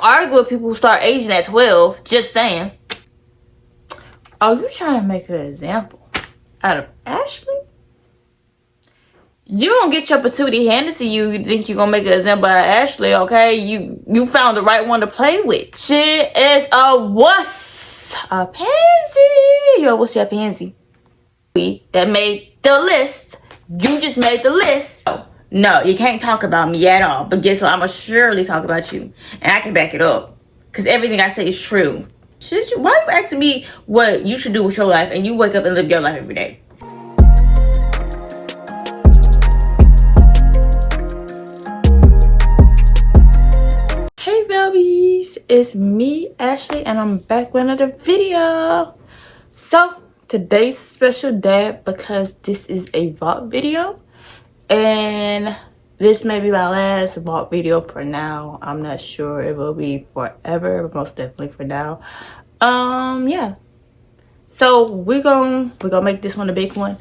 argue with people who start aging at 12. Just saying. Are you trying to make an example out of Ashley? You don't get your patootie handed to you. You think you're gonna make an example out of Ashley, okay? You found the right one to play with. She is a wuss. A pansy. Yo, what's your pansy? That made the list. You just made the list. No, you can't talk about me at all. But guess what? I'm gonna surely talk about you. And I can back it up. Because everything I say is true. Why are you asking me what you should do with your life and you wake up and live your life every day? Hey babies, it's me, Ashley, and I'm back with another video. So today's a special day because this is a vlog video, and this may be my last vlog video for now. I'm not sure it will be forever, but most definitely for now. Yeah. So we're gonna make this one a big one.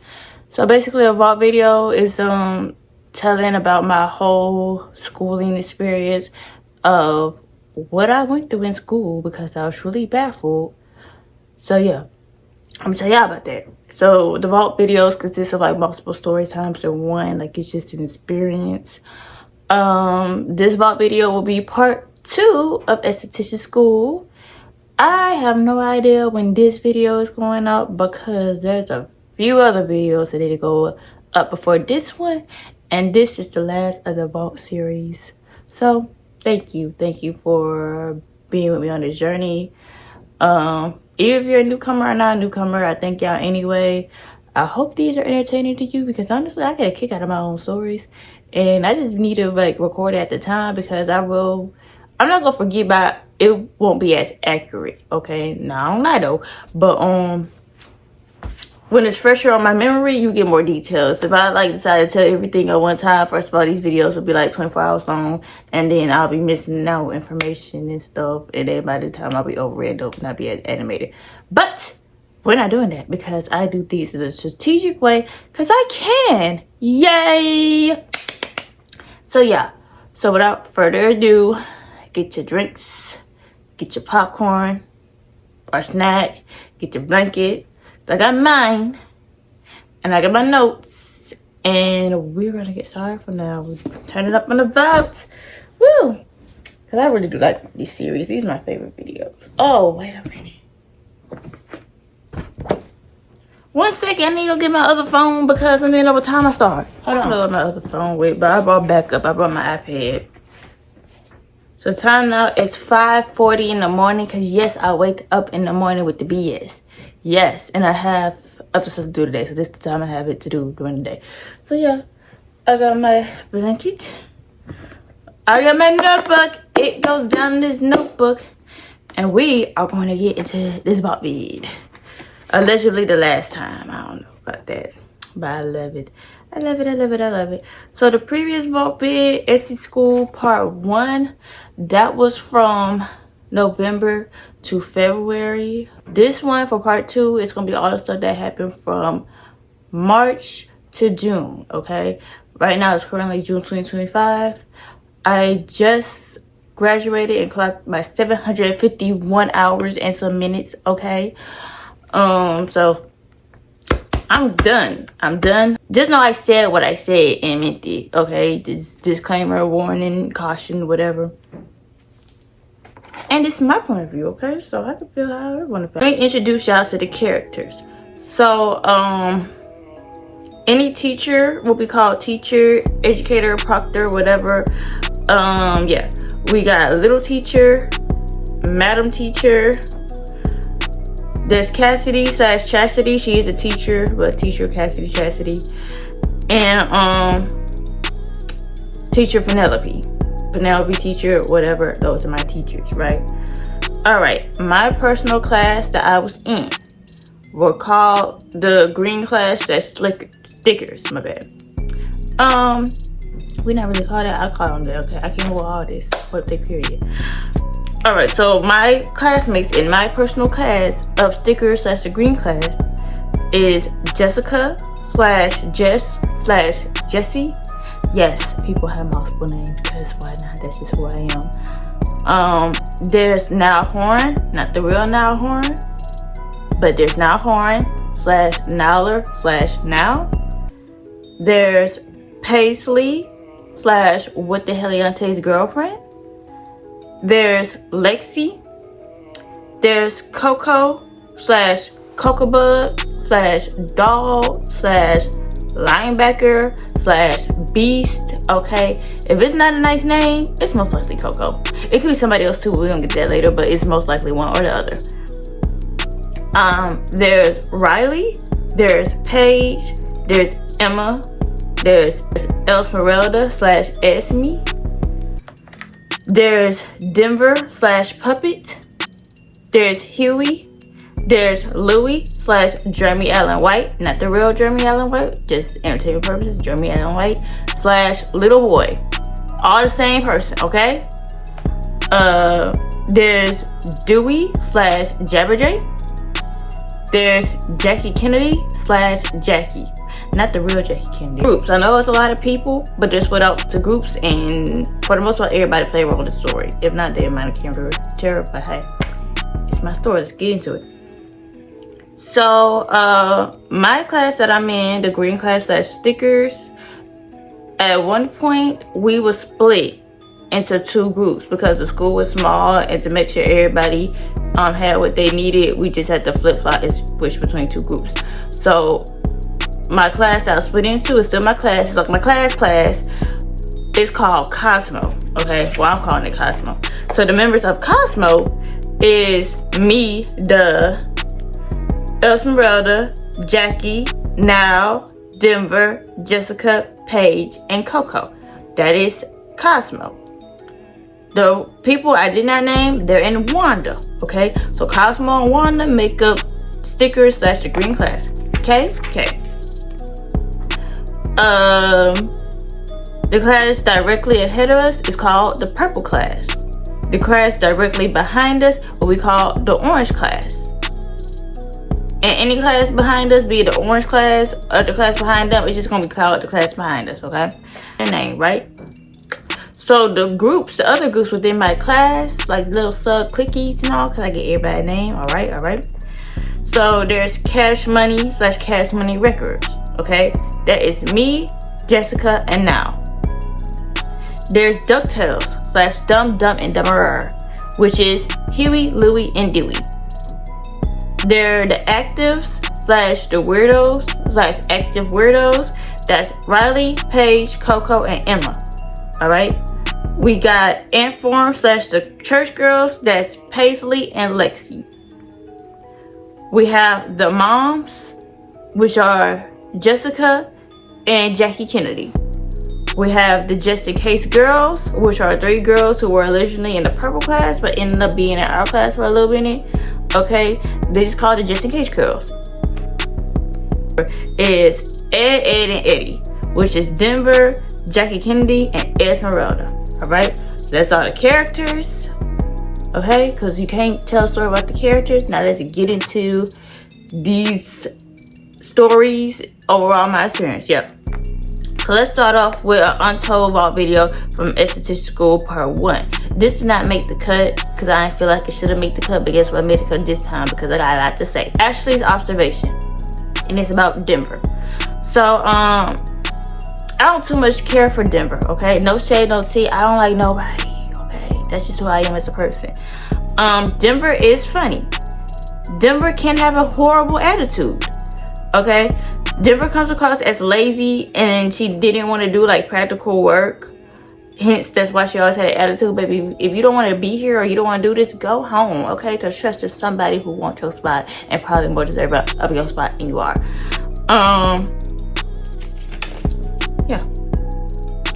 So basically, a vlog video is telling about my whole schooling experience of what I went through in school because I was really baffled. So yeah, I'm gonna tell y'all about that. So the vault videos consist of like multiple story times in one. Like it's just an experience. This vault video will be part 2 of Esthetician school. I have no idea when this video is going up because there's a few other videos that need to go up before this one, and this is the last of the vault series. So thank you for being with me on this journey. Even if you're a newcomer or not a newcomer, I thank y'all anyway. I hope these are entertaining to you because honestly, I get a kick out of my own stories, and I just need to like record it at the time because I'm not gonna forget, but it won't be as accurate. Okay, no, I don't lie though, but when it's fresher on my memory, you get more details. If I like decide to tell everything at one time, first of all, these videos will be like 24 hours long, and then I'll be missing out information and stuff, and then by the time I'll be over it, it'll not be as animated. But we're not doing that because I do things in a strategic way because I can. Yay! So yeah, so without further ado, get your drinks, get your popcorn or snack, get your blanket. I got mine, and I got my notes, and we're gonna get started from now. We're turning up on the vibes. Woo! Because I really do like these series. These are my favorite videos. Oh, wait a minute. 1 second, I need to go get my other phone because I didn't know what time I start. Hold on. I don't know what my other phone with, but I brought backup. I brought my iPad. So time now is 5:40 in the morning because yes, I wake up in the morning with the BS. Yes, and I have other stuff to do today, so this is the time I have it to do during the day. So yeah, I got my blanket. I got my notebook. It goes down in this notebook. And we are going to get into this vault vid. Allegedly the last time. I don't know about that. But I love it. I love it, I love it, I love it. So the previous vault vid, Esty School Part 1, that was from November to February. This one for part 2 is gonna be all the stuff that happened from March to June. Okay, right now it's currently June 2025. I just graduated and clocked my 751 hours and some minutes. Okay, so I'm done. Just know I said what I said and meant it. Okay, this disclaimer, warning, caution, whatever. And this is my point of view, okay? So I can feel how I want to feel. Let me introduce y'all to the characters. So, any teacher will be called teacher, educator, proctor, whatever. Yeah. We got little teacher, madam teacher. There's Cassidy / Chastity. She is a teacher, but teacher Cassidy Chastity. And, teacher Penelope, teacher, whatever. Those are my teachers, right? All right, my personal class that I was in were called the green class. That's stickers. My bad. We not really call that. I call them that. Okay, I can't hold all this. What they period. All right, so my classmates in my personal class of stickers / the green class is Jessica / Jess / Jessie. Yes, people have multiple names because why not? That's just who I am. There's Now Horn, not the real Now Horn, but there's Now Horn slash Nowler slash Now. There's Paisley slash What the Heliante's girlfriend. There's Lexi. There's Coco slash Cocobug slash Dog slash Linebacker slash Beast. Okay, if it's not a nice name, it's most likely Coco. It could be somebody else too, but we're gonna get that later, but it's most likely one or the other. There's Riley, there's Paige, there's Emma, there's Esmeralda slash Esme, there's Denver slash Puppet, there's Huey, there's Louie slash Jeremy Allen White, not the real Jeremy Allen White, just entertainment purposes, Jeremy Allen White slash Little Boy. All the same person, okay? There's Dewey slash Jabberjay. There's Jackie Kennedy slash Jackie, not the real Jackie Kennedy. Groups. I know it's a lot of people, but they're split out to groups, and for the most part, everybody play a role in the story. If not, they might have terror, but hey, it's my story. Let's get into it. So, my class that I'm in, the green class slash stickers, at one point, we were split into 2 groups because the school was small, and to make sure everybody had what they needed, we just had to flip-flop and switch between 2 groups. So my class that I was split into is still my class. It's like my class. It's called Cosmo. Okay, well, I'm calling it Cosmo. So the members of Cosmo is me, the Esmeralda, Jackie, Now, Denver, Jessica, Paige, and Coco. That is Cosmo. The people I did not name, they're in Wanda, okay? So Cosmo and Wanda make up stickers slash the green class, okay? Okay. The class directly ahead of us is called the purple class. The class directly behind us, what we call the orange class. And any class behind us, be it the orange class or the class behind them, it's just gonna be called the class behind us, okay? The name, right? So the groups, the other groups within my class, like little sub clickies and all, because I get everybody's name, all right. So there's Cash Money slash Cash Money Records, okay? That is me, Jessica, and Now. There's DuckTales slash Dumb and Dumberer, which is Huey, Louie, and Dewey. They're the actives slash the weirdos slash active weirdos. That's Riley, Paige, Coco, and Emma, all right? We got Inform slash the church girls. That's Paisley and Lexi. We have the moms, which are Jessica and Jackie Kennedy. We have the Just in Case girls, which are 3 girls who were originally in the purple class but ended up being in our class for a little minute. Okay, they just called it Just in Case girls. Is Ed, and Eddie, which is Denver, Jackie Kennedy, and Esmeralda. Alright, so that's all the characters. Okay, because you can't tell a story about the characters. Now let's get into these stories, overall my experience. Yep. So let's start off with an untold vault video from Esthetician School Part 1. This did not make the cut because I didn't feel like it should have made the cut, but guess what, I made the cut this time because I got a lot to say. Ashley's observation, and it's about Denver. So I don't too much care for Denver, okay? No shade, no tea. I don't like nobody, okay? That's just who I am as a person. Denver is funny. Denver can have a horrible attitude, okay? Denver comes across as lazy and she didn't want to do like practical work. Hence, that's why she always had an attitude, baby. If you don't want to be here or you don't want to do this, go home, okay? Because trust there's somebody who wants your spot and probably more deserve of your spot than you are. Yeah.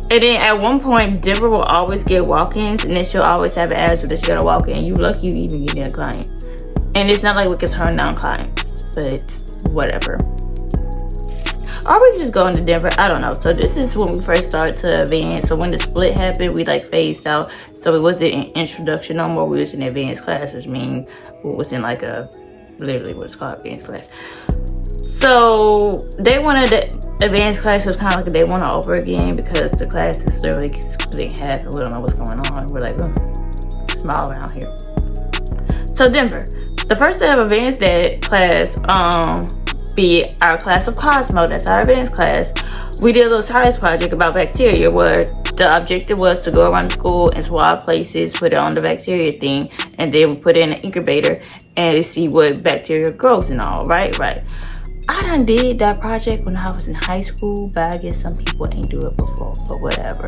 And then at one point, Denver will always get walk-ins, and then she'll always have an attitude that she gotta walk in. You lucky you even get a client. And it's not like we can turn down clients, but whatever. Or we can just go into Denver. I don't know. So this is when we first started to advance. So when the split happened, we like phased out. So it wasn't an introduction no more. We was in advanced classes, meaning we was in like a literally what's called advanced class. So they wanted the advanced class was kind of like they want to over again because the classes literally split in half and we don't know what's going on. We're like, oh, it's small around here. So Denver, the first day of advanced dad class, be our class of Cosmo, that's our advanced class, we did a little science project about bacteria where the objective was to go around the school and swab places, put it on the bacteria thing, and then we put it in an incubator and see what bacteria grows and all, right? I done did that project when I was in high school, but I guess some people ain't do it before, but whatever.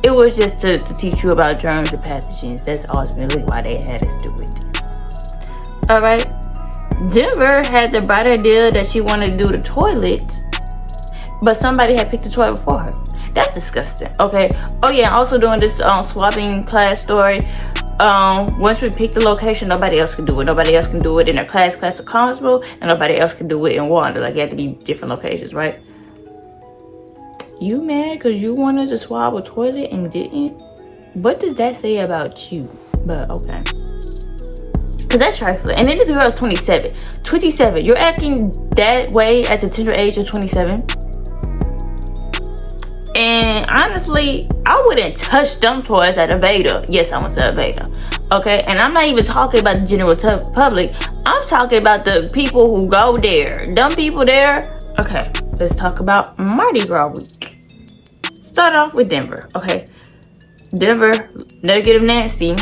It was just to teach you about germs and pathogens. That's ultimately why they had us do it. Alright. Denver had the bright idea that she wanted to do the toilet, but somebody had picked the toilet for her. That's disgusting. Okay. Oh yeah, also doing this swapping class story. Once we pick the location, nobody else can do it. Nobody else can do it in their class of Cosmo, and nobody else can do it in Wanda. Like, it had to be different locations, right? You mad because you wanted to swab a toilet and didn't? What does that say about you? But okay. Because that's trifling. And then this girl is 27. 27. You're acting that way at the tender age of 27. And honestly, I wouldn't touch them toys at a beta. Yes, I went to a beta. Okay? And I'm not even talking about the general public. I'm talking about the people who go there. Them people there. Okay. Let's talk about Mardi Gras week. Start off with Denver. Okay. Denver, negative Nancy.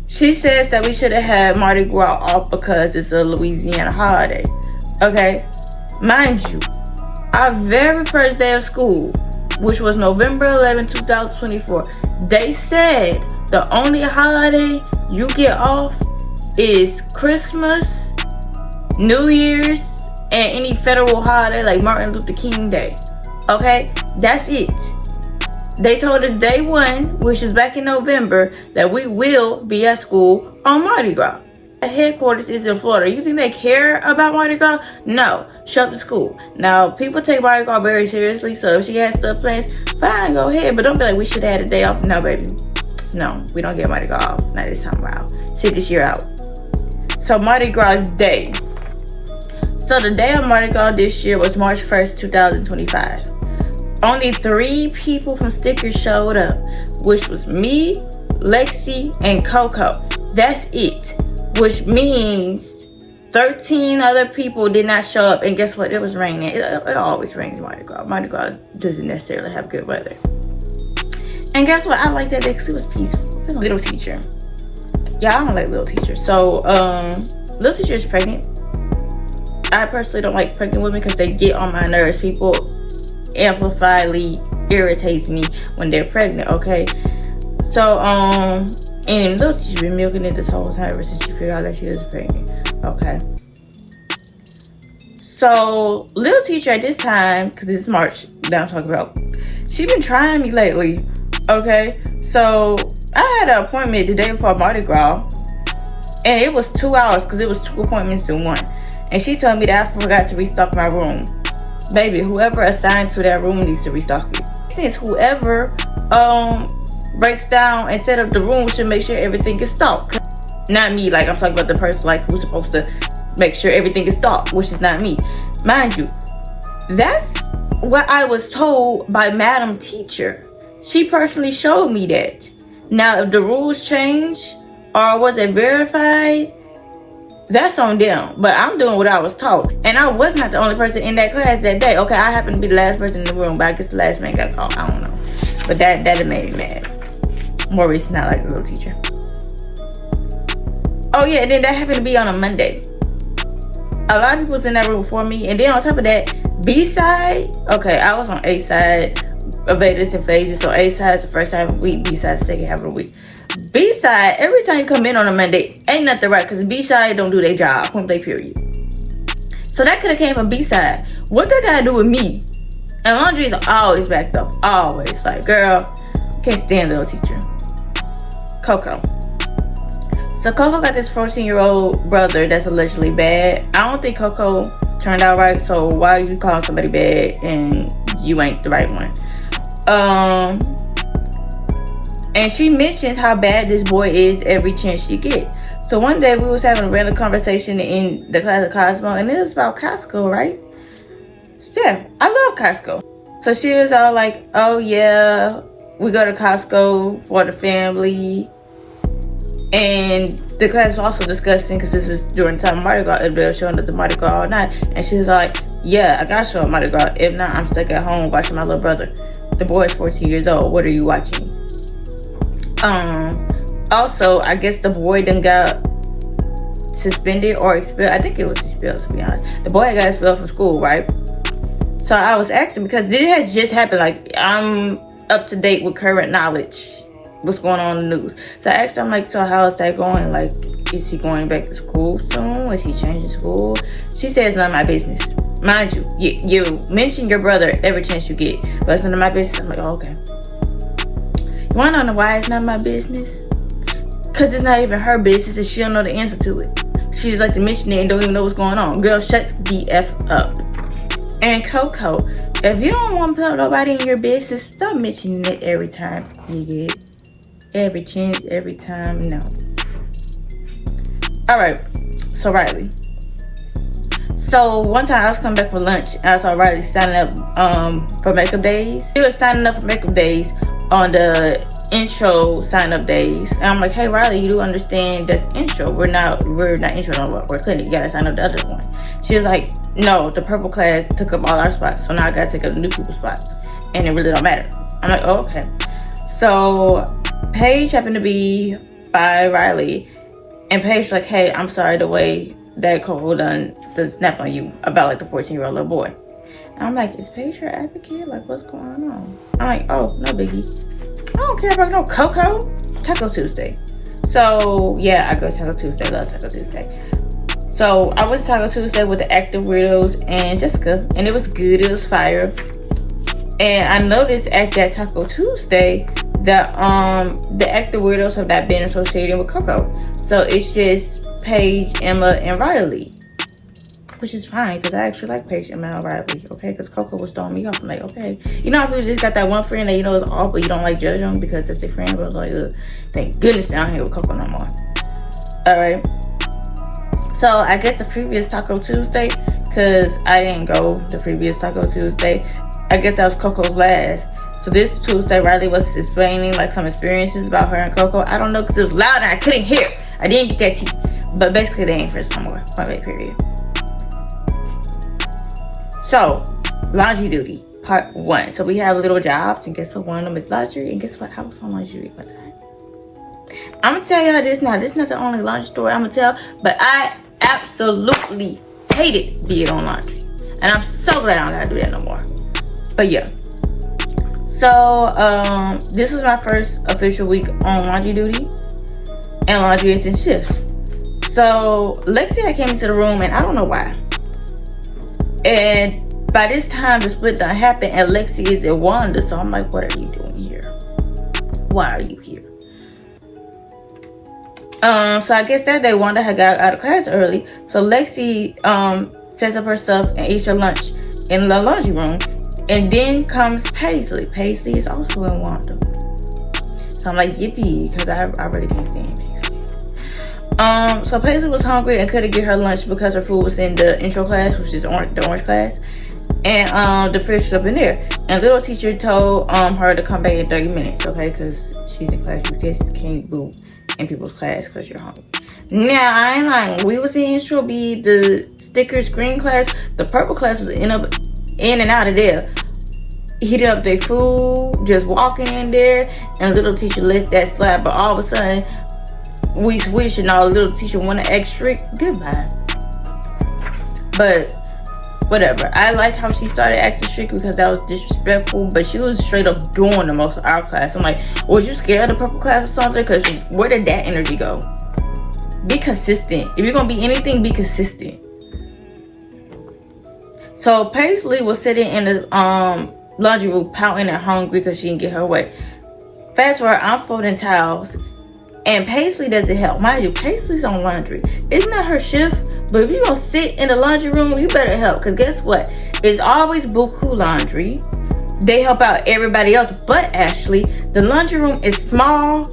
She says that we should have had Mardi Gras off because it's a Louisiana holiday. Okay? Mind you, our very first day of school, which was November 11, 2024, they said the only holiday you get off is Christmas, New Year's, and any federal holiday like Martin Luther King Day. Okay? That's it. They told us day one, which is back in November, that we will be at school on Mardi Gras. The headquarters is in Florida. You think they care about Mardi Gras? No. Show up to school. Now, people take Mardi Gras very seriously, so if she has stuff planned, fine, go ahead. But don't be like, we should have had a day off. No, baby. No, we don't get Mardi Gras off. Not this time around. Sit this year out. So, Mardi Gras Day. So, the day of Mardi Gras this year was March 1st, 2025. Only 3 people from Stickers showed up, which was me, Lexi, and Coco. That's it. Which means 13 other people did not show up. And guess what? It was raining. It always rains Mardi Gras. Mardi Gras doesn't necessarily have good weather. And guess what? I like that day because it was peaceful. Little teacher. Yeah, I don't like little teacher. So, little teacher is pregnant. I personally don't like pregnant women because they get on my nerves. People amplifiedly irritates me when they're pregnant, okay? So, and little teacher been milking it this whole time ever since she figured out that she was pregnant, okay? So, little teacher at this time, because it's March that I'm talking about, she been trying me lately, okay? So, I had an appointment the day before Mardi Gras, and it was 2 hours because it was 2 appointments in one. And she told me that I forgot to restock my room. Baby, whoever assigned to that room needs to restock it. Since whoever breaks down and set up the room should make sure everything is stocked. Not me, like I'm talking about the person like who's supposed to make sure everything is stocked, which is not me. Mind you, that's what I was told by Madam Teacher. She personally showed me that. Now, if the rules change or was it verified, that's on them. But I'm doing what I was taught. And I was not the only person in that class that day. Okay, I happened to be the last person in the room, but I guess the last man got called. I don't know. But that made me mad. Maurice not like a little teacher. Oh yeah, and then that happened to be on a Monday. A lot of people was in that room before me. And then on top of that, B side, okay, I was on A side of betas and phases. So A side is the first half of the week, B side is the second half of the week. B side, every time you come in on a Monday, ain't nothing right because B side don't do their job. Point blank period. So that could have came from B side. What that got to do with me? And laundry is always backed up. Always. Like, girl, can't stand little teacher. Coco. So Coco got this 14-year-old brother that's allegedly bad. I don't think Coco turned out right. So why are you calling somebody bad and you ain't the right one? And she mentions how bad this boy is every chance she gets. So one day we was having a random conversation in the class of Cosmo, and it was about Costco, right? So yeah, I love Costco. So she was all like, oh yeah, we go to Costco for the family. And the class was also discussing, because this is during the time of Mardi Gras, if they were showing up the Mardi Gras all night. And she was like, yeah, I gotta show up Mardi Gras. If not, I'm stuck at home watching my little brother. The boy is 14 years old. What are you watching? Also, I guess the boy done got suspended or expelled. I think it was expelled, to be honest. The boy got expelled from school, right? So I was asking, because this has just happened. Like, I'm up to date with current knowledge, what's going on in the news. So I asked her, I'm like, so how is that going? Like, is he going back to school soon? Is he changing school? She said it's none of my business. Mind you, you mention your brother every chance you get, but it's none of my business. I'm like, oh, okay. You wanna know why it's not my business? Because it's not even her business and she don't know the answer to it. She just like to mention it and don't even know what's going on. Girl, shut the F up. And Coco, if you don't want to put nobody in your business, stop mentioning it every time you get. Every chance, every time, no. Alright, so Riley. So one time I was coming back for lunch and I saw Riley signing up for makeup days. She was signing up for makeup days on the intro sign up days. And I'm like, hey Riley, you do understand that's intro. We're not intro no more. We're clinic. You gotta sign up the other one. She was like, no, the purple class took up all our spots. So now I gotta take up the new people spots. And it really don't matter. I'm like, oh, okay. So Paige happened to be by Riley. And Paige like, hey, I'm sorry the way that Coco done snap on you about like the 14-year-old little boy. And I'm like, is Paige your advocate? Like, what's going on? I'm like, oh, no biggie. I don't care about no Coco. Taco Tuesday. So yeah, I go to Taco Tuesday. Love Taco Tuesday. So I went to Taco Tuesday with the Active Weirdos and Jessica, and it was good. It was fire. And I noticed at that Taco Tuesday that the Active Weirdos have not been associated with Coco. So it's just Paige, Emma, and Riley. Which is fine, because I actually like Paige, Emma, and Riley, okay? Because Coco was throwing me off. I'm like, okay. You know how people just got that one friend that you know is off, but you don't like judge them because it's their friend? But like, thank goodness I don't hang with Coco no more. Alright. So I guess the previous Taco Tuesday, because I didn't go the previous Taco Tuesday, I guess that was Coco's last. So this Tuesday, Riley was explaining like some experiences about her and Coco. I don't know, because it was loud and I couldn't hear. I didn't get that tea. But basically, they ain't friends no more. My bad, period. So, laundry duty, part 1. So we have little jobs, and guess what? One of them is laundry, and guess what? I was on laundry duty one time. I'm gonna tell y'all this now. This is not the only laundry story I'm gonna tell, but I absolutely hated being on laundry. And I'm so glad I don't gotta do that no more. But yeah. So, this was my first official week on laundry duty. And laundry is in shifts. So, Lexi came into the room, and I don't know why. And by this time, the split done happened, and Lexi is at Wanda. So I'm like, what are you doing here? Why are you here? So I guess that day, Wanda had got out of class early. So Lexi sets up her stuff and eats her lunch in the laundry room. And then comes Paisley. Paisley is also in Wanda. So I'm like, yippee, because I really can't stand Paisley. So Paisley was hungry and couldn't get her lunch because her food was in the intro class, which is the orange class. And the fridge was up in there. And little teacher told her to come back in 30 minutes, okay? Because she's in class. You just can't boot in people's class because you're hungry. Now, I ain't lying. We was in intro B, the stickers green class. The purple class was in and out of there. Heated up their food, just walking in there. And little teacher let that slide. But all of a sudden, we switched and our little teacher wanted to act strict. Goodbye. But whatever. I like how she started acting strict because that was disrespectful. But she was straight up doing the most of our class. I'm like, was you scared of the purple class or something? Because where did that energy go? Be consistent. If you're going to be anything, be consistent. So Paisley was sitting in the laundry room pouting and hungry because she didn't get her way. Fast forward, I'm folding towels. And Paisley doesn't help. Mind you, Paisley's on laundry. Isn't that her shift? But if you're going to sit in the laundry room, you better help. Because guess what? It's always buku laundry. They help out everybody else. But Ashley, the laundry room is small,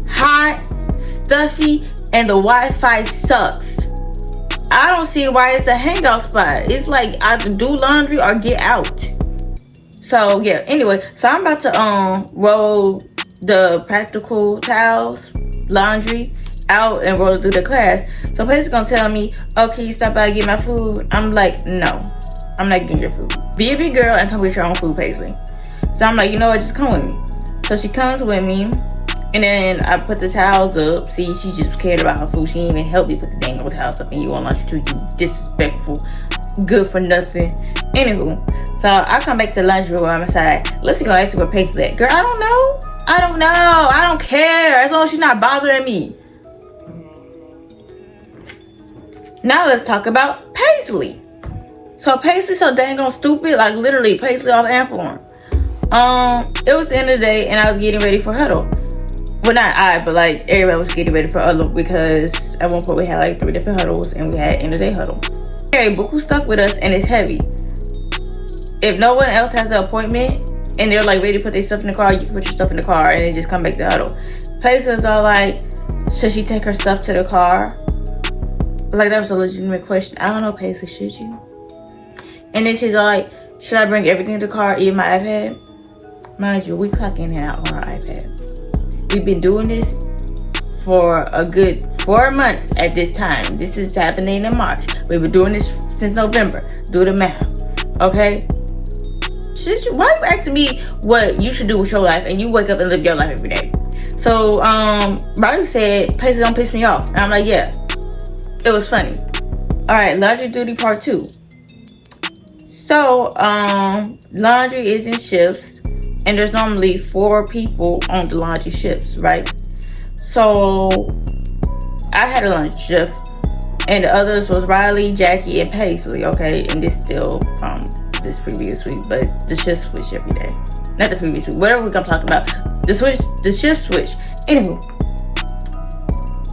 hot, stuffy, and the Wi-Fi sucks. I don't see why it's a hangout spot. It's like either do laundry or get out. So yeah, anyway. So I'm about to roll the practical towels, laundry, out and rolling through the class. So Paisley's gonna tell me, oh, can you stop by and get my food? I'm like, no, I'm not getting your food. Be a big girl and come get your own food, Paisley. So I'm like, you know what, just come with me. So she comes with me, and then I put the towels up. See, she just cared about her food. She didn't even help me put the dang old towels up, and you on lunch too, you disrespectful, good for nothing. Anywho, so I come back to the lunch room. I'm inside. Let's go ask her where Paisley at. Girl, I don't know. I don't care. As long as she's not bothering me. Now let's talk about Paisley. So Paisley so dang on stupid. Like literally, Paisley off and form. It was the end of the day, and I was getting ready for huddle. Well, not I, but like everybody was getting ready for huddle because at one point we had like 3 different huddles, and we had end of day huddle. Okay, Buku stuck with us, and it's heavy. If no one else has an appointment and they're like ready to put their stuff in the car, you can put your stuff in the car and then just come back to huddle. Paisley was all like, should she take her stuff to the car? Like, that was a legitimate question. I don't know, Paisley, should you? And then she's like, should I bring everything to the car, even my iPad? Mind you, we clock in and out on our iPad. We've been doing this for a good 4 months at this time. This is happening in March. We've been doing this since November. Do the math, okay? Should you? Why are you asking me what you should do with your life and you wake up and live your life every day? So, Riley said, Paisley, don't piss me off. And I'm like, yeah, it was funny. All right, laundry duty part 2. So, laundry is in shifts, and there's normally 4 people on the laundry shifts, right? So, I had a laundry shift, and the others was Riley, Jackie, and Paisley, okay? And this still from this previous week, but the shift switch every day. Not the previous week, whatever week I'm talking about. The shift switch. Anywho.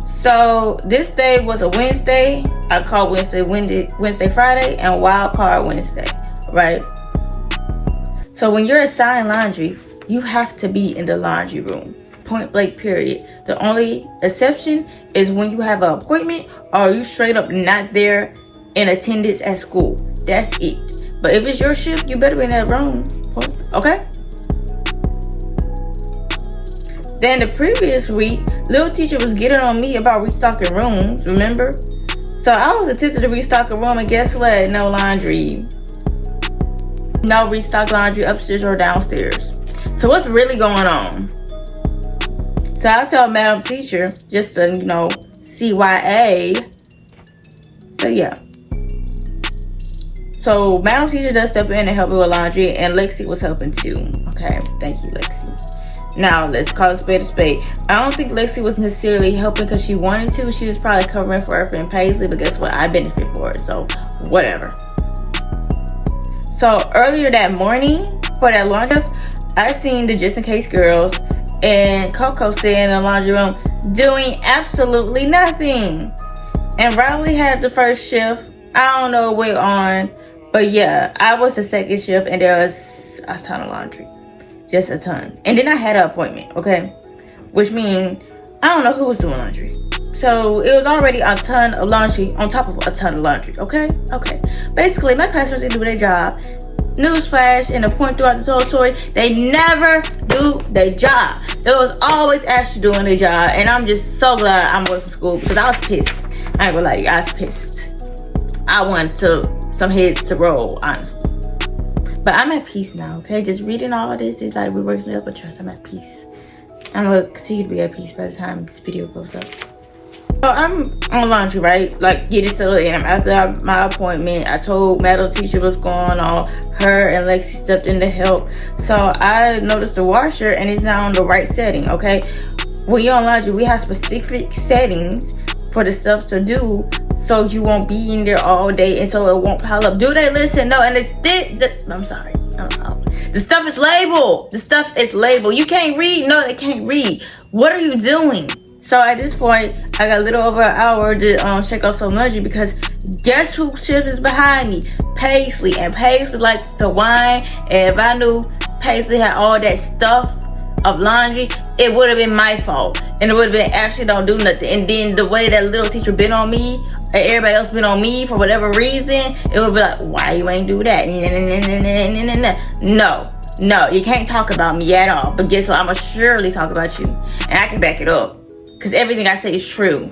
So, this day was a Wednesday. I called Wednesday, Friday, and wild card Wednesday, right? So when you're assigned laundry, you have to be in the laundry room. Point blank, period. The only exception is when you have an appointment or you straight up not there in attendance at school. That's it. But if it's your shift, you better be in that room. Okay? Then the previous week, little teacher was getting on me about restocking rooms, remember? So I was attempting to restock a room, and guess what? No laundry. No restock laundry upstairs or downstairs. So what's really going on? So I tell Madam Teacher, just to, CYA. So yeah. So Madam Teacher does step in and help me with laundry, and Lexi was helping too. Okay, thank you, Lexi. Now, let's call a spade a spade. I don't think Lexi was necessarily helping because she wanted to. She was probably covering for her friend Paisley, but guess what? I benefit for it, so whatever. So, earlier that morning, for that laundry, I seen the Just In Case girls and Coco sitting in the laundry room doing absolutely nothing. And Riley had the first shift. I don't know what on, but yeah, I was the second shift, and there was a ton of laundry. Just a ton. And then I had an appointment, okay? Which means I don't know who was doing laundry. So it was already a ton of laundry on top of a ton of laundry, okay? Okay. Basically, my classmates didn't do their job. Newsflash, and the point throughout this whole story, they never do their job. It was always Ashley doing their job, and I'm just so glad I'm away from school because I was pissed. I ain't gonna lie, I was pissed. I wanted some heads to roll, honestly. But I'm at peace now, okay? Just reading all this is like reworks me up, but trust, I'm at peace. I'm gonna continue to be at peace by the time this video goes up. So I'm on laundry, right? Like getting settled in. After my appointment, I told Madam Teacher what's going on. Her and Lexi stepped in to help. So I noticed the washer, and it's not on the right setting, okay? When you're on laundry, we have specific settings for the stuff to do, so you won't be in there all day and so it won't pile up. Do they listen? No. And it's I'm sorry. The stuff is labeled. The stuff is labeled. You can't read. No, they can't read. What are you doing? So at this point, I got a little over an hour to check out some laundry because guess who shift is behind me? Paisley. And Paisley likes to whine. And if I knew Paisley had all that stuff of laundry, it would have been my fault, and it would have been Ashley don't do nothing. And then the way that little teacher been on me, and everybody else been on me for whatever reason, it would be like, why you ain't do that? No, you can't talk about me at all. But guess what? I'ma surely talk about you, and I can back it up. because everything I say is true.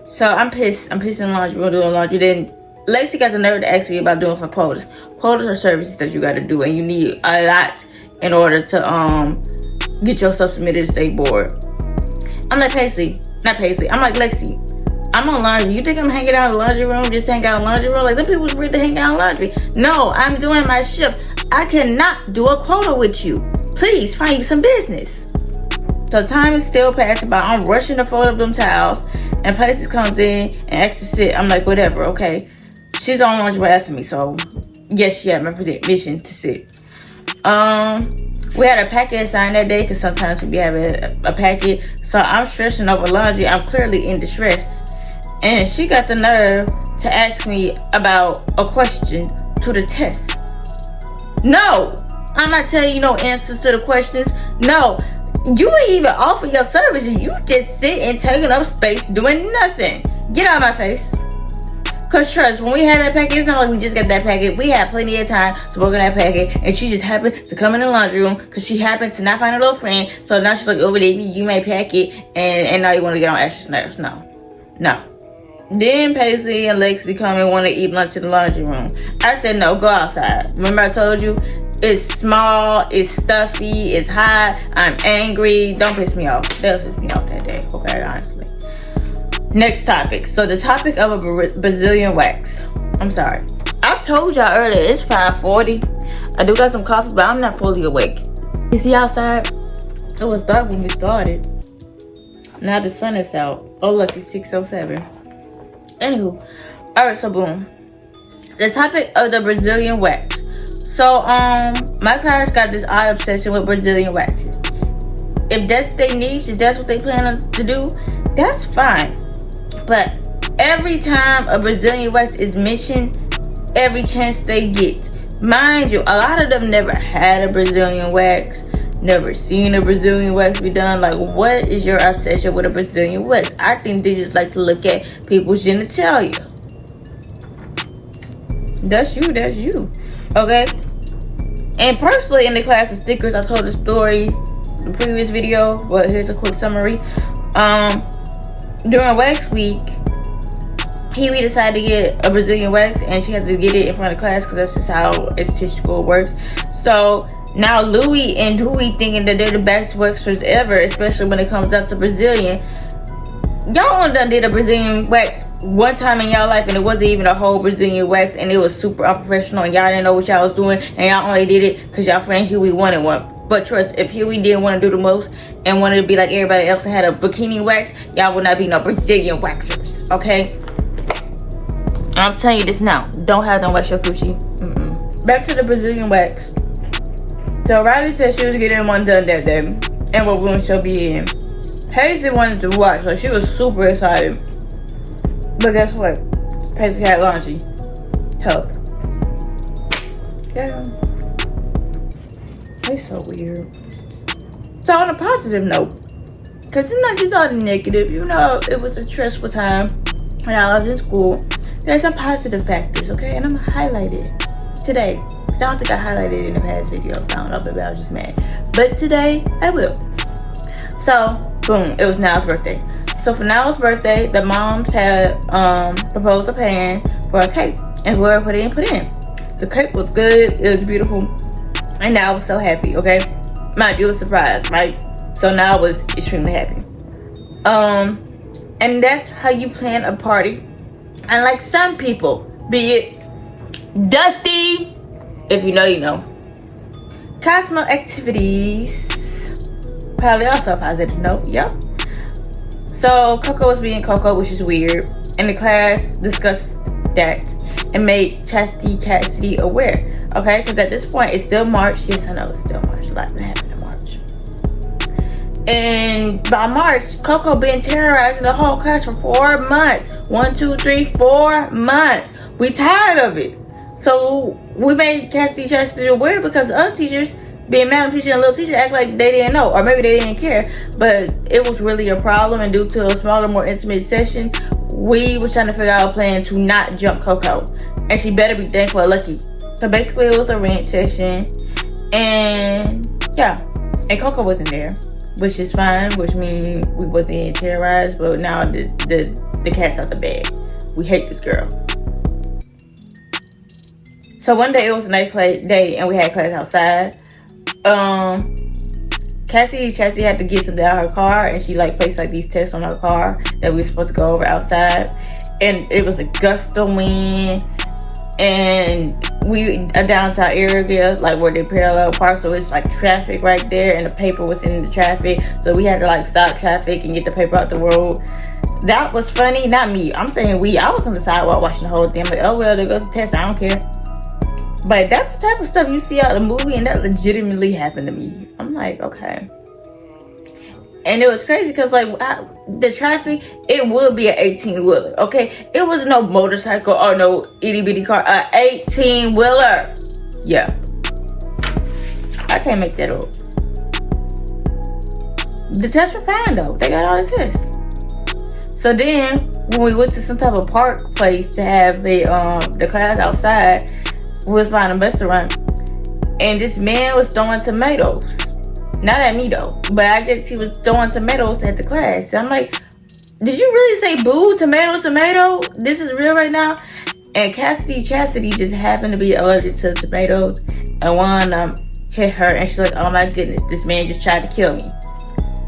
So I'm pissed. I'm pissed in the laundry room doing laundry. Then Lacey got the nerve to ask me about doing some quotas. Quotas are services that you got to do, and you need a lot in order to get yourself submitted to state board. I'm like, not Paisley. I'm like, Lexi, I'm on laundry. You think I'm hanging out in the laundry room just to hang out in the laundry room? Like, them people ready to hang out in laundry. No, I'm doing my shift. I cannot do a quota with you. Please find you some business. So time is still passing by. I'm rushing to fold up them towels, and Paisley comes in and asks to sit. I'm like, whatever, okay. She's on laundry after me, so yes, she had my permission to sit. We had a packet assigned that day because sometimes we have a packet. So I'm stressing over laundry. I'm clearly in distress. And she got the nerve to ask me about a question to the test. No, I'm not telling you no answers to the questions. No, you ain't even offer your services. You just sit and taking up space doing nothing. Get out of my face. Cause trust, when we had that packet, it's not like we just got that packet. We had plenty of time to work on that packet, and she just happened to come in the laundry room because she happened to not find her little friend. So now she's like, "Oh, baby, you may pack it," and now you want to get on extra nerves. No. Then Paisley and Lexi come and want to eat lunch in the laundry room. I said, "No, go outside." Remember I told you it's small, it's stuffy, it's hot. I'm angry. Don't piss me off. They'll piss me off that day. Okay, honestly. Next topic. So the topic of a Brazilian wax. I'm sorry. I told y'all earlier it's 5:40. I do got some coffee, but I'm not fully awake. Is he outside? It was dark when we started. Now the sun is out. Oh look, it's 6:07. Anywho. Alright, so boom. The topic of the Brazilian wax. So my class got this odd obsession with Brazilian waxes. If that's their niche, if that's what they plan to do, that's fine. But every time a Brazilian wax is mentioned, every chance they get, mind you, a lot of them never had a Brazilian wax, never seen a Brazilian wax be done. Like, what is your obsession with a Brazilian wax? I think they just like to look at people's genitalia. That's you. Okay? And personally, in the class of stickers, I told the story in the previous video, but here's a quick summary. During wax week, Kiwi decided to get a Brazilian wax, and she had to get it in front of class because that's just how esthetician school works. So now Louie and Dewey thinking that they're the best waxers ever, especially when it comes up to Brazilian. Y'all only done did a Brazilian wax one time in y'all life, and it wasn't even a whole Brazilian wax, and it was super unprofessional, and y'all didn't know what y'all was doing, and y'all only did it because y'all friend Huey wanted one. But trust, if Huey didn't want to do the most and wanted to be like everybody else and had a bikini wax, y'all would not be no Brazilian waxers, okay? I'm telling you this now. Don't have them wax your coochie. Back to the Brazilian wax. So Riley said she was getting one done that day, and what room she'll be in. Paisley wanted to watch, so she was super excited. But guess what? Paisley had laundry. Tough. Yeah. It's so weird. So on a positive note, because it's not just all the negative, you know, it was a stressful time when I was in school. There's some positive factors, okay? And I'm gonna highlight it today. Because I don't think I highlighted it in the past videos. I don't know if maybe I was just mad. But today, I will. So, boom, it was Niall's birthday. So for Niall's birthday, the moms had proposed a plan for a cake. And whoever put in. The cake was good. It was beautiful. And Niall was so happy, okay? Mind you, it was a surprise, right? So Niall was extremely happy. And that's how you plan a party. And like some people, be it Dusty, if you know, you know. Cosmo activities. Probably also a positive note, yep. So Coco was being Coco, which is weird. And the class discussed that and made Cassidy aware. Okay, because at this point it's still March. Yes, I know it's still March. A lot happened in March. And by March, Coco been terrorizing the whole class for 4 months. 1, 2, 3, 4 months. We tired of it. So we made Cassidy aware because other teachers, being madam teacher and little teacher, act like they didn't know, or maybe they didn't care. But it was really a problem, and due to a smaller, more intimate session, we was trying to figure out a plan to not jump Coco. And she better be thankful or lucky. So basically it was a rant session, and yeah, and Coco wasn't there. which is fine, which means we wasn't terrorized. But now the cat's out the bag. We hate this girl. So one day it was a nice day, and we had class outside. Chastity had to get something out of her car, and she like placed like these tests on her car that we were supposed to go over outside. And it was a gust of wind, and a downtown area like where they parallel park, so it's like traffic right there, and the paper was in the traffic, so we had to like stop traffic and get the paper out the road. That was funny. Not me, I'm saying we. I was on the sidewalk watching the whole thing, like, oh well, there goes the test, I don't care. But that's the type of stuff you see out of the movie, and that legitimately happened to me. I'm like, okay. And it was crazy because like the traffic, it would be an 18-wheeler, okay? It was no motorcycle or no itty bitty car, an 18-wheeler. Yeah, I can't make that up. The tests were fine though. They got all the tests. So then when we went to some type of park place to have the class outside, we was buying a restaurant, and this man was throwing tomatoes. Not at me though, but I guess he was throwing tomatoes at the class. And I'm like, did you really say boo, tomato? This is real right now? And Chastity just happened to be allergic to tomatoes, and one hit her, and she's like, oh my goodness, this man just tried to kill me.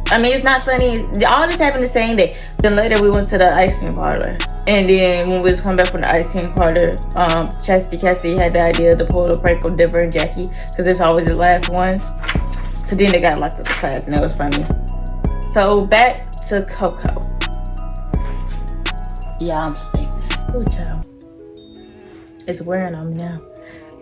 I mean, it's not funny. All this happened the same day. Then later we went to the ice cream parlor, and then when we was coming back from the ice cream parlor, Chastity had the idea to pull the prank on Denver and Jackie, because it's always the last one. So then they got locked up in class, and it was funny. So back to Coco. Yeah, I'm sleeping. Good job. It's wearing on me now.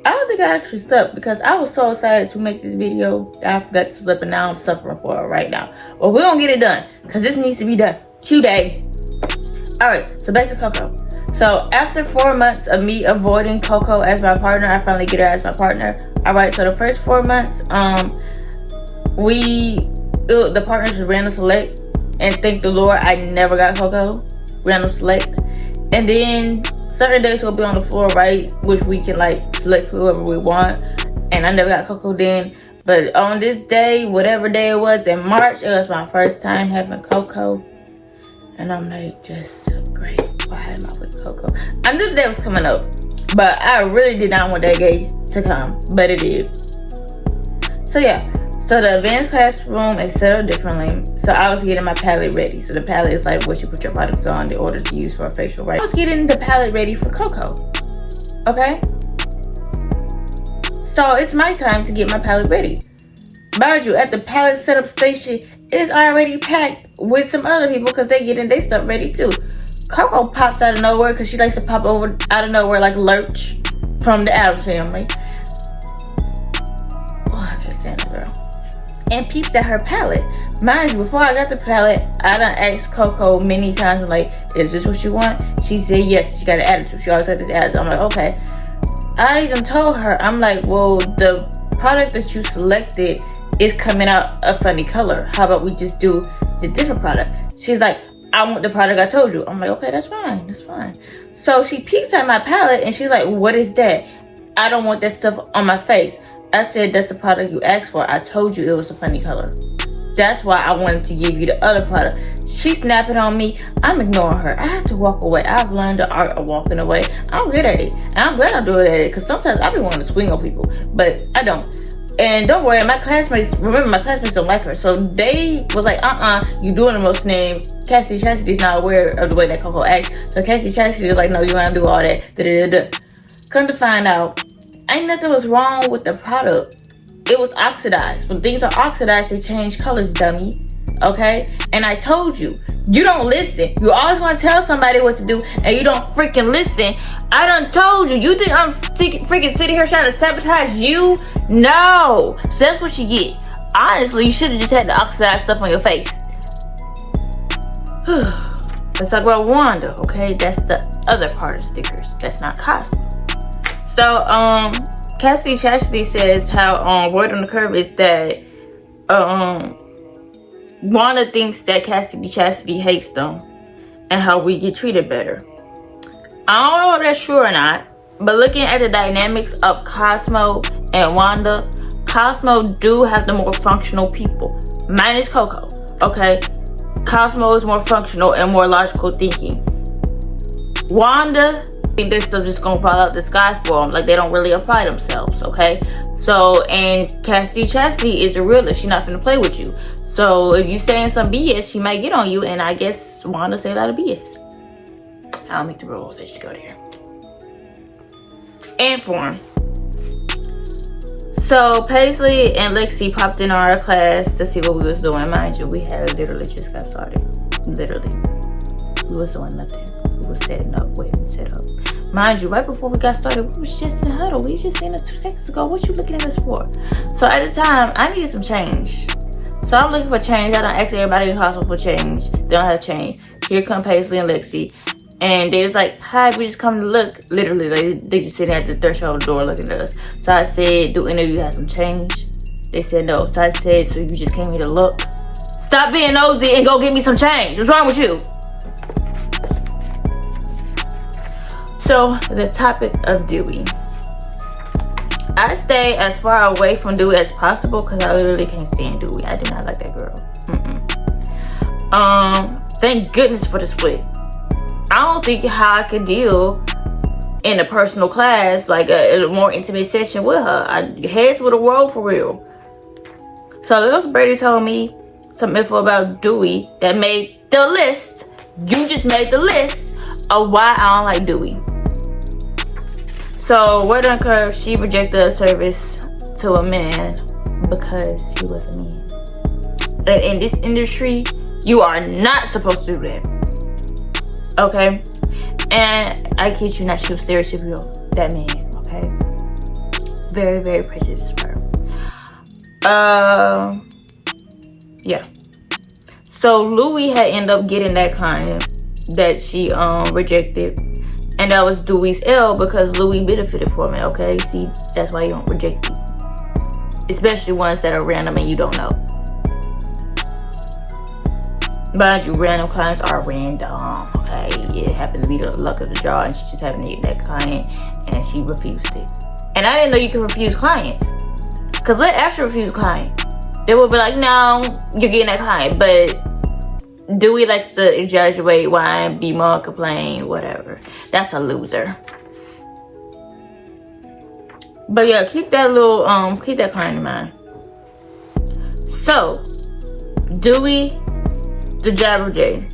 I don't think I actually slept because I was so excited to make this video that I forgot to sleep, and now I'm suffering for it right now. But we're gonna get it done because this needs to be done today. Alright, so back to Coco. So after 4 months of me avoiding Coco as my partner, I finally get her as my partner. Alright, so the first 4 months, the partners was random select, and thank the Lord I never got Coco. Random select. And then certain days we'll be on the floor, right, which we can like select whoever we want, and I never got Coco then. But on this day, whatever day it was in March, it was my first time having Coco, and I'm like, just great. Why am I with Coco? I knew the day was coming up, but I really did not want that day to come, but it did. So yeah. So the advanced classroom is set up differently. So I was getting my palette ready. So the palette is like what you put your products on in order to use for a facial, right? I was getting the palette ready for Coco. Okay? So it's my time to get my palette ready. Mind you, at the palette setup station, it's already packed with some other people because they getting their stuff ready too. Coco pops out of nowhere because she likes to pop over out of nowhere like Lurch from the Addams Family. Oh, I can't stand that girl. And peeps at her palette. Mind you, before I got the palette, I done asked Coco many times, like, is this what you want? She said yes. She got an attitude. She always had this attitude. I'm like, okay. I even told her, I'm like, well, the product that you selected is coming out a funny color. How about we just do the different product? She's like, I want the product I told you. I'm like, okay, that's fine. That's fine. So she peeks at my palette and she's like, what is that? I don't want that stuff on my face. I said, that's the product you asked for. I told you it was a funny color. That's why I wanted to give you the other product. She's snapping on me. I'm ignoring her. I have to walk away. I've learned the art of walking away. I'm good at it. And I'm glad I'm doing it because sometimes I be wanting to swing on people, but I don't. And don't worry, my classmates don't like her. So they was like, you doing the most name. Chastity's not aware of the way that Coco acts. So Chastity is like, no, you want to do all that. Da-da-da-da. Come to find out, ain't nothing was wrong with the product. It was oxidized. When things are oxidized, they change colors, dummy. Okay? And I told you, you don't listen. You always want to tell somebody what to do, and you don't freaking listen. I done told you. You think I'm freaking sitting here trying to sabotage you? No. So that's what you get. Honestly, you should have just had the oxidized stuff on your face. Let's talk about Wanda, okay? That's the other part of stickers. That's not Cosmo. So, Chastity says how word on the curve is that Wanda thinks that Chastity hates them and how we get treated better. I don't know if that's true or not, but looking at the dynamics of Cosmo and Wanda, Cosmo do have the more functional people. minus Coco. Okay, Cosmo is more functional and more logical thinking. Wanda, I think this stuff just gonna fall out the sky for them. Like, they don't really apply themselves. Okay, so, and Cassie Chastity is a realist. She's not gonna play with you. So if you saying some BS, she might get on you. And I guess Wanda say a lot of BS. I don't make the rules. I just go there and form. So Paisley and Lexi popped in our class to see what we was doing. Mind you, we had literally just got started. Literally, we was doing nothing. We was setting up, waiting to set up. Mind you, right before we got started, we was just in huddle. We just seen us 2 seconds ago. What you looking at us for? So at the time, I needed some change. So I'm looking for change. I don't ask everybody in the hospital for change. They don't have change. Here come Paisley and Lexi. And they was like, hi, we just come to look. Literally, they just sitting at the threshold door looking at us. So I said, do any of you have some change? They said no. So I said, so you just came here to look? Stop being nosy and go get me some change. What's wrong with you? So the topic of Dewey. I stay as far away from Dewey as possible because I literally can't stand Dewey. I do not like that girl. Thank goodness for the split. I don't think how I could deal in a personal class, like a more intimate session with her. Heads would have rolled for real. So little Brady told me some info about Dewey that made the list. You just made the list of why I don't like Dewey. So word on curve, she rejected a service to a man because he was a man. And in this industry, you are not supposed to do that. Okay, and I kid you not, she was stereotypical, that man. Okay, very, very prejudiced for her. Yeah. So Louis had ended up getting that client that she rejected, and that was Dewey's L because Louis benefited from it. Okay, see, that's why you don't reject it, especially ones that are random and you don't know. Mind you, random clients are random. Okay, it happened to be the luck of the draw, and she just happened to get that client, and she refused it. And I didn't know you could refuse clients, cause let after refuse a client, they will be like, no, you're getting that client. But Dewey likes to exaggerate, whine, be more, complain, whatever. That's a loser. But yeah, keep that client in mind. So Dewey, the Jabber J.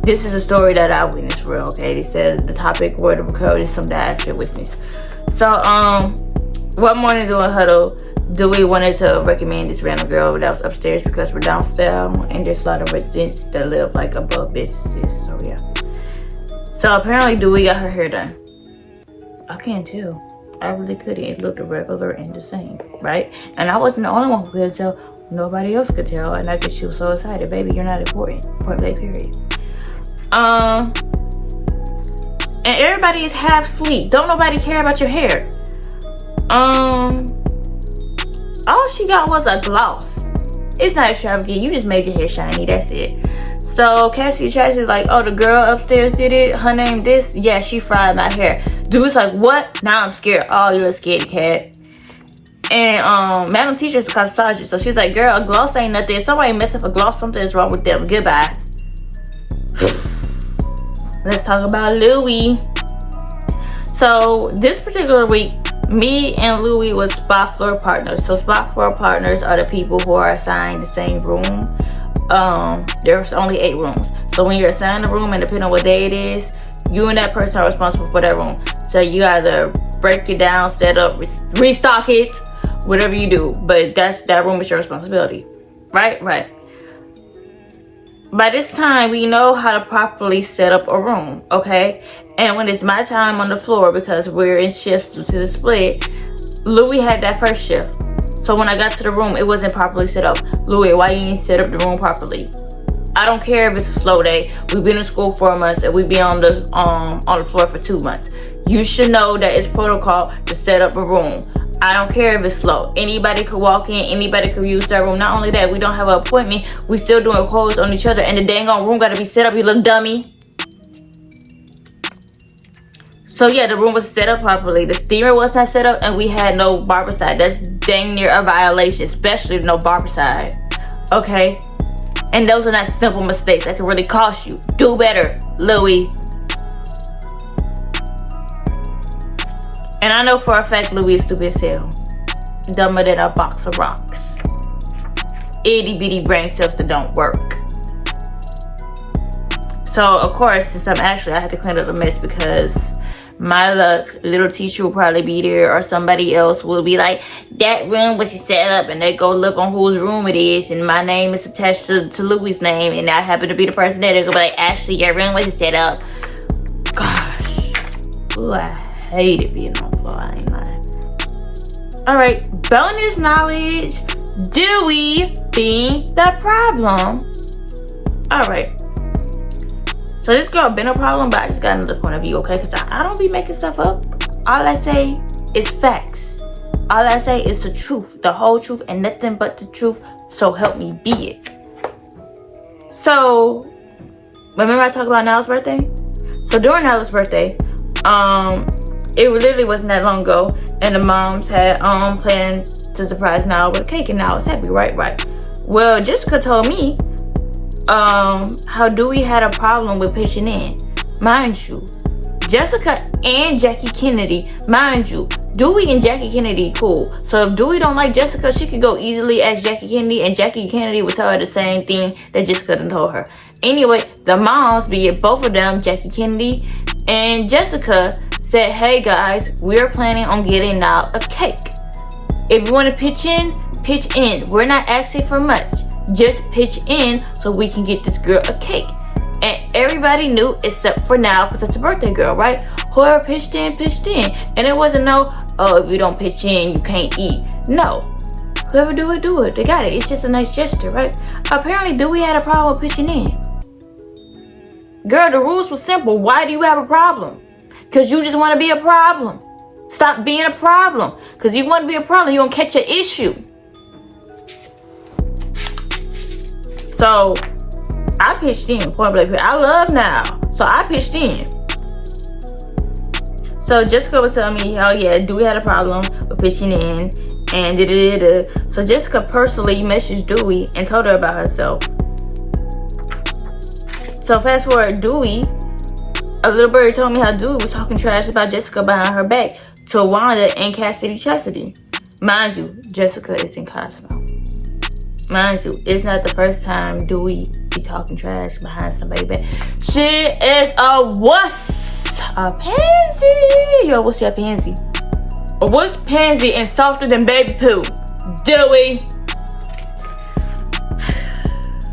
This is a story that I witnessed real, okay? They said the topic word of code is something that I actually witnessed. So, one morning during huddle, Dewey wanted to recommend this random girl that was upstairs because we're downstairs and there's a lot of residents that live like above businesses. So yeah. So apparently Dewey got her hair done. I can't tell. I really couldn't. It looked regular and the same, right? And I wasn't the only one who could tell. Nobody else could tell, and I guess she was so excited. Baby, you're not important. Point blank, period. And everybody is half asleep. Don't nobody care about your hair. All she got was a gloss. It's not extravagant. You just made your hair shiny. That's it. So Cassie Chastity is like, oh, the girl upstairs did it. Her name this. Yeah, she fried my hair. Dude's like, what? Now I'm scared. Oh, you little scaredy cat. And Madam Teacher is a cosmetologist, so she's like, girl, a gloss ain't nothing. If somebody mess up a gloss, something is wrong with them. Goodbye. Let's talk about Louis. So this particular week, me and Louis was spot floor partners. So spot floor partners are the people who are assigned the same room. There's only 8 rooms. So when you're assigned a room, and depending on what day it is, you and that person are responsible for that room. So you either break it down, set up, restock it, whatever you do. But that room is your responsibility. Right? Right. By this time, we know how to properly set up a room, okay? And when it's my time on the floor, because we're in shifts due to the split, Louis had that first shift. So when I got to the room, it wasn't properly set up. Louis, why you didn't set up the room properly? I don't care if it's a slow day. We've been in school 4 months and we've been on the floor for 2 months. You should know that it's protocol to set up a room. I don't care if it's slow. Anybody could walk in. Anybody could use that room. Not only that, we don't have an appointment. We still doing calls on each other. And the dang on room got to be set up. You little dummy. So yeah, the room was set up properly. The steamer was not set up. And we had no barber side. That's dang near a violation. Especially no barber side. Okay? And those are not simple mistakes that can really cost you. Do better, Louis. And I know for a fact Louis is stupid as hell. Dumber than a box of rocks. Itty bitty brain cells that don't work. So of course, since I'm Ashley, I have to clean up the mess because my luck, little teacher will probably be there, or somebody else will be like, that room was set up, and they go look on whose room it is, and my name is attached to Louis' name, and I happen to be the person there. They'll be like, Ashley, your room was set up. Gosh. Ooh, I hated being on the floor, I ain't lying. Alright, bonus knowledge. Dewey being the problem. Alright. So this girl been a problem, but I just got another point of view, okay? Because I don't be making stuff up. All I say is facts. All I say is the truth, the whole truth, and nothing but the truth. So help me be it. So, remember I talked about Niall's birthday? So during Niall's birthday, it literally wasn't that long ago, and the moms had planned to surprise Niall with a cake, and Niall was happy, right? Well, Jessica told me how Dewey had a problem with pitching in. Mind you, Jessica and Jackie Kennedy, mind you, Dewey and Jackie Kennedy cool. So if Dewey don't like Jessica, she could go easily ask Jackie Kennedy, and Jackie Kennedy would tell her the same thing that Jessica done told her. Anyway, the moms, be it both of them, Jackie Kennedy and Jessica, said, hey guys, we're planning on getting Niall a cake. If you want to pitch in. We're not asking for much. Just pitch in so we can get this girl a cake. And everybody knew except for Niall, because it's a birthday girl, right? Whoever pitched in. And it wasn't no, oh, if you don't pitch in, you can't eat. No. Whoever do it. They got it. It's just a nice gesture, right? Apparently, Dewey had a problem with pitching in. Girl, the rules were simple. Why do you have a problem? Because you just want to be a problem. Stop being a problem. Because you want to be a problem, you're going to catch an issue. So, I pitched in. Point blank. I love Niall. So, I pitched in. So, Jessica was telling me, oh yeah, Dewey had a problem with pitching in. And da-da-da-da. So, Jessica personally messaged Dewey and told her about herself. So, fast forward, Dewey, a little bird told me how Dewey was talking trash about Jessica behind her back to Wanda and Cassidy Chastity. Mind you, Jessica is in Cosmo. Mind you, it's not the first time Dewey be talking trash behind somebody's back. She is a wuss. A pansy. Yo, what's your pansy? A wuss pansy and softer than baby poo. Dewey.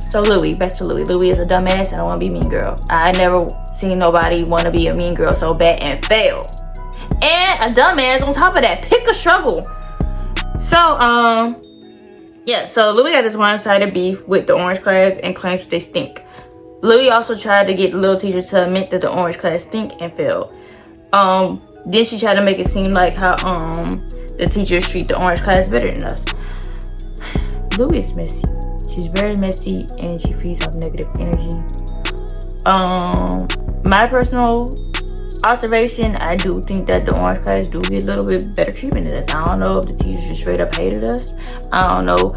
So Louis, back to Louis. Louis is a dumbass and I want to be mean girl. I never seen nobody want to be a mean girl so bad and fail. And a dumbass on top of that. Pick a struggle. So, yeah, so Louis got this one-sided beef with the orange class and claims they stink. Louis also tried to get the little teacher to admit that the orange class stink and failed. Then she tried to make it seem like how the teachers treat the orange class better than us. Louis is messy. She's very messy and she feeds off negative energy. My personal observation, I do think that the orange class do get a little bit better treatment than us. I don't know if the teachers just straight up hated us. I don't know.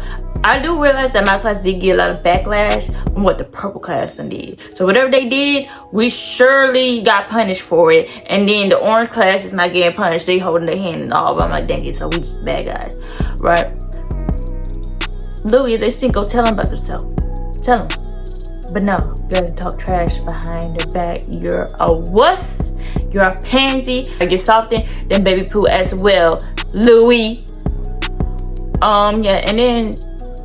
I do realize that my class did get a lot of backlash from what the purple class done did. So whatever they did, we surely got punished for it. And then the orange class is not getting punished. They holding their hand and all. But I'm like, dang it, so we just bad guys, right? Louis, they stink. Go tell them about themselves. Tell them. But no, you guys talk trash behind their back. You're a wuss. You're a pansy. You're softer than baby poo as well, Louis. Yeah, and then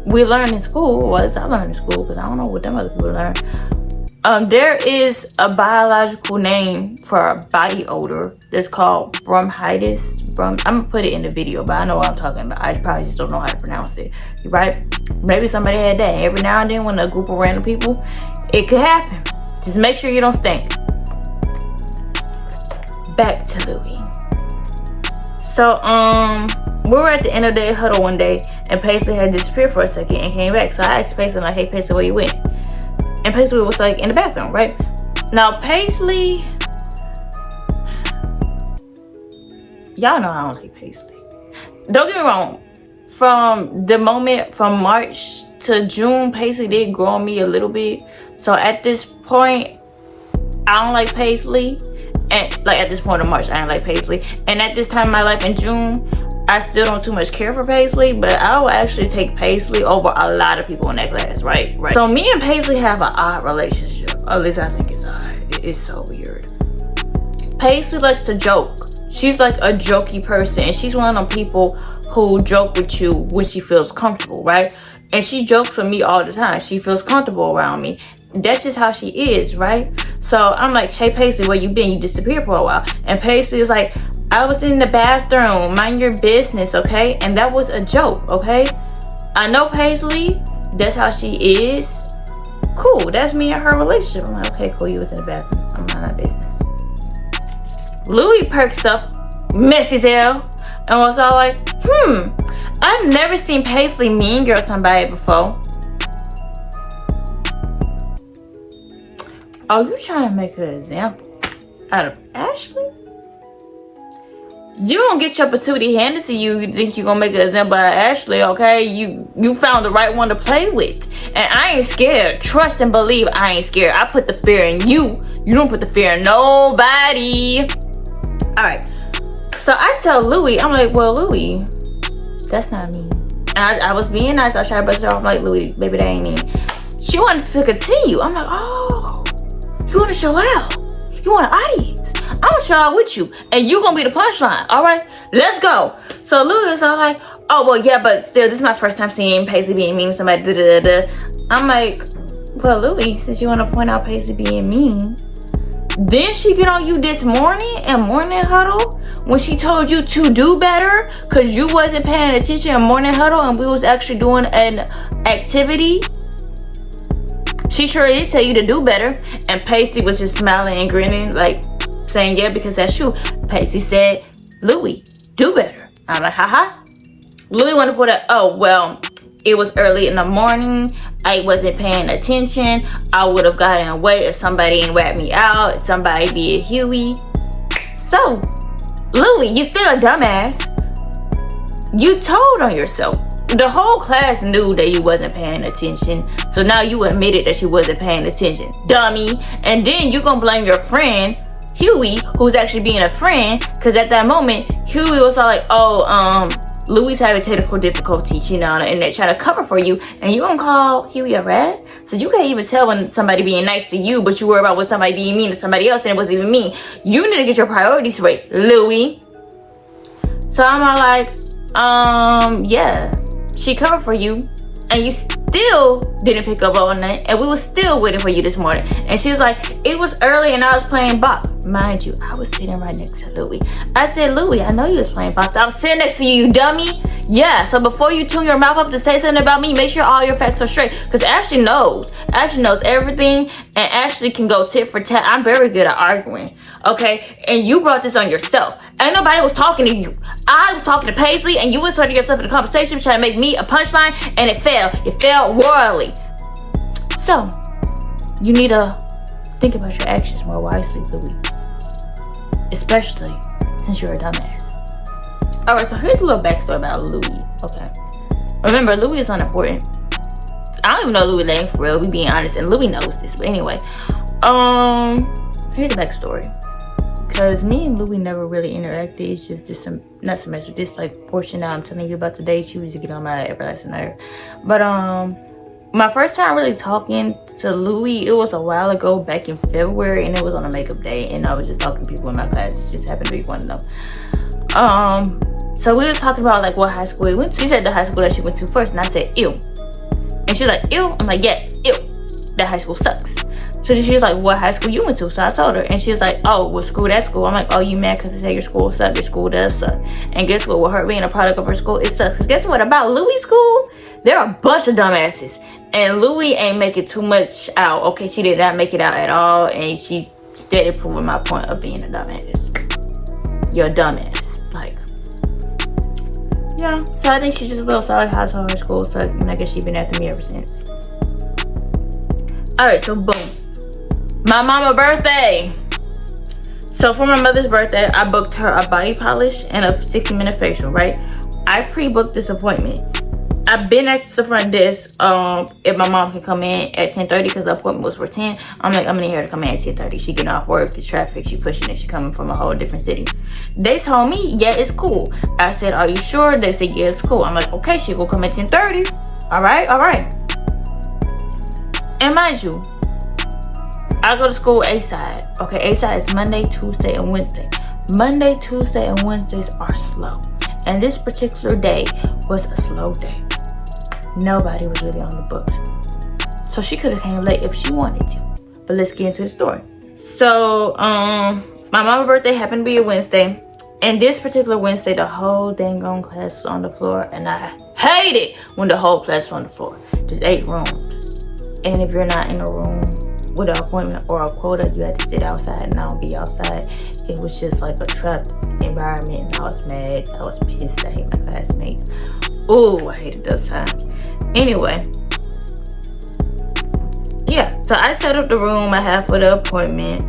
we learned in school, well, I learned in school because I don't know what them other people learn. There is a biological name for a body odor that's called bronchitis. I'm gonna put it in the video, but I know what I'm talking about. I probably just don't know how to pronounce it, right? Maybe somebody had that. Every now and then when a group of random people, it could happen. Just make sure you don't stink. Back to Louis. So, we were at the end of the huddle one day, and Paisley had disappeared for a second and came back. So I asked Paisley, like, hey, Paisley, where you went? And Paisley was, like, in the bathroom, right? Now, Paisley, y'all know I don't like Paisley. Don't get me wrong. From the moment, from March to June, Paisley did grow on me a little bit. So at this point, I don't like Paisley. And like at this point of March, I don't like Paisley. And at this time in my life in June, I still don't too much care for Paisley, but I will actually take Paisley over a lot of people in that class, right? So me and Paisley have an odd relationship. At least I think it's odd. It's so weird. Paisley likes to joke. She's like a jokey person, and she's one of them people who joke with you when she feels comfortable, right? And she jokes with me all the time. She feels comfortable around me. That's just how she is, right? So I'm like, hey Paisley, where you been? You disappeared for a while. And Paisley is like, I was in the bathroom, mind your business, okay? And that was a joke, okay? I know Paisley, that's how she is. Cool, that's me and her relationship. I'm like, okay, cool, you was in the bathroom. I'm not my business. Louis perks up, messy as hell, and was all like, I've never seen Paisley mean girl somebody before. Are you trying to make an example out of Ashley? You don't get your patootie handed to you. You think you're gonna make an example out of Ashley, okay? You found the right one to play with. And I ain't scared. Trust and believe I ain't scared. I put the fear in you. You don't put the fear in nobody. Alright. So I tell Louis, I'm like, well, Louis, that's not me. And I was being nice. I tried to brush it off. I'm like, Louis, baby, that ain't me. She wanted to continue. I'm like, oh, you want to show out? You want an audience? I'm gonna show out with you, and you gonna be the punchline. All right, let's go. So Louis is all like, oh well, yeah, but still, this is my first time seeing Paisley being mean to somebody. Da, da, da, da. I'm like, well, Louis, since you want to point out Paisley being mean, didn't she get on you this morning in morning huddle when she told you to do better because you wasn't paying attention in morning huddle and we was actually doing an activity? She sure did tell you to do better, and Paisley was just smiling and grinning like, saying yeah, because that's true. Paisley said, Louis, do better. I'm like, haha. Louis wanted to put up, oh, well, it was early in the morning. I wasn't paying attention. I would have gotten away if somebody ain't wrapped me out, if somebody be a Huey. So, Louis, you still a dumbass. You told on yourself. The whole class knew that you wasn't paying attention. So now you admitted that you wasn't paying attention. Dummy. And then you gonna blame your friend, Huey, who's actually being a friend, because at that moment Huey was all like, oh, Louis having technical difficulties, you know, and they try to cover for you, and you gonna call Huey a rat? So you can't even tell when somebody being nice to you, but you worry about when somebody being mean to somebody else, and it wasn't even me. You need to get your priorities straight, Louis. So I'm all like, yeah, she covered for you, and you still didn't pick up on that, and we were still waiting for you this morning. And she was like, it was early and I was playing box. Mind you, I was sitting right next to Louis. I said, Louis, I know you was playing box. I was sitting next to you, you dummy. Yeah, so before you tune your mouth up to say something about me, make sure all your facts are straight, because Ashley knows everything, and Ashley can go tit for tat. I'm very good at arguing, okay? And you brought this on yourself. Ain't nobody was talking to you. I was talking to Paisley, and you inserted yourself in the conversation trying to make me a punchline, and it failed royally. So you need to think about your actions more wisely, Louis, especially since you're a dumbass. Alright, so here's a little backstory about Louis, okay? Remember, Louis is unimportant. I don't even know Louis' name for real, we being honest, and Louis knows this, but anyway. Here's a backstory. Because me and Louis never really interacted. It's just this, not so much, this like portion that I'm telling you about today, she was just getting on my everlasting nerve. But my first time really talking to Louis, it was a while ago, back in February, and it was on a makeup day, and I was just talking to people in my class. It just happened to be one of them. So we were talking about like what high school we went to. She said the high school that she went to first, and I said ew, and she was like ew. I'm like, yeah, ew, that high school sucks. So she was like, what high school you went to? So I told her, and she was like, oh, well, screw that school. I'm like, oh, you mad because they say your school sucks? Your school does suck. And guess what? With her being a product of her school, it sucks. Because guess what? About Louis' school, there are a bunch of dumbasses, and Louis ain't making too much out. Okay, she did not make it out at all, and she steady proving my point of being a dumbass. You're a dumbass, like. Yeah, so I think she's just a little sorry how her school sucked, and I guess she's been after me ever since. Alright, so boom. My mama birthday. So for my mother's birthday, I booked her a body polish and a 60-minute facial, right? I pre-booked this appointment. I've been at the front desk if my mom can come in at 10:30 because the appointment was for 10. I'm like, I'm gonna need her to come in at 10:30. She getting off work, it's traffic, she pushing it, she coming from a whole different city. They told me, yeah, it's cool. I said, are you sure? They said, yeah, it's cool. I'm like, okay, she gonna come at 10:30. All right. And mind you, I go to school A-side. Okay, A-side is Monday, Tuesday, and Wednesday. Monday, Tuesday, and Wednesdays are slow. And this particular day was a slow day. Nobody was really on the books. So she could have came late if she wanted to. But let's get into the story. So, my mom's birthday happened to be a Wednesday. And this particular Wednesday, the whole dang on class was on the floor. And I hate it when the whole class was on the floor. There's 8 rooms. And if you're not in a room with an appointment or a quota, you had to sit outside, and I don't be outside. It was just like a trapped environment, and I was mad. I was pissed. I hate my classmates. Oh, I hated those times. Anyway, yeah, so I set up the room I have for the appointment,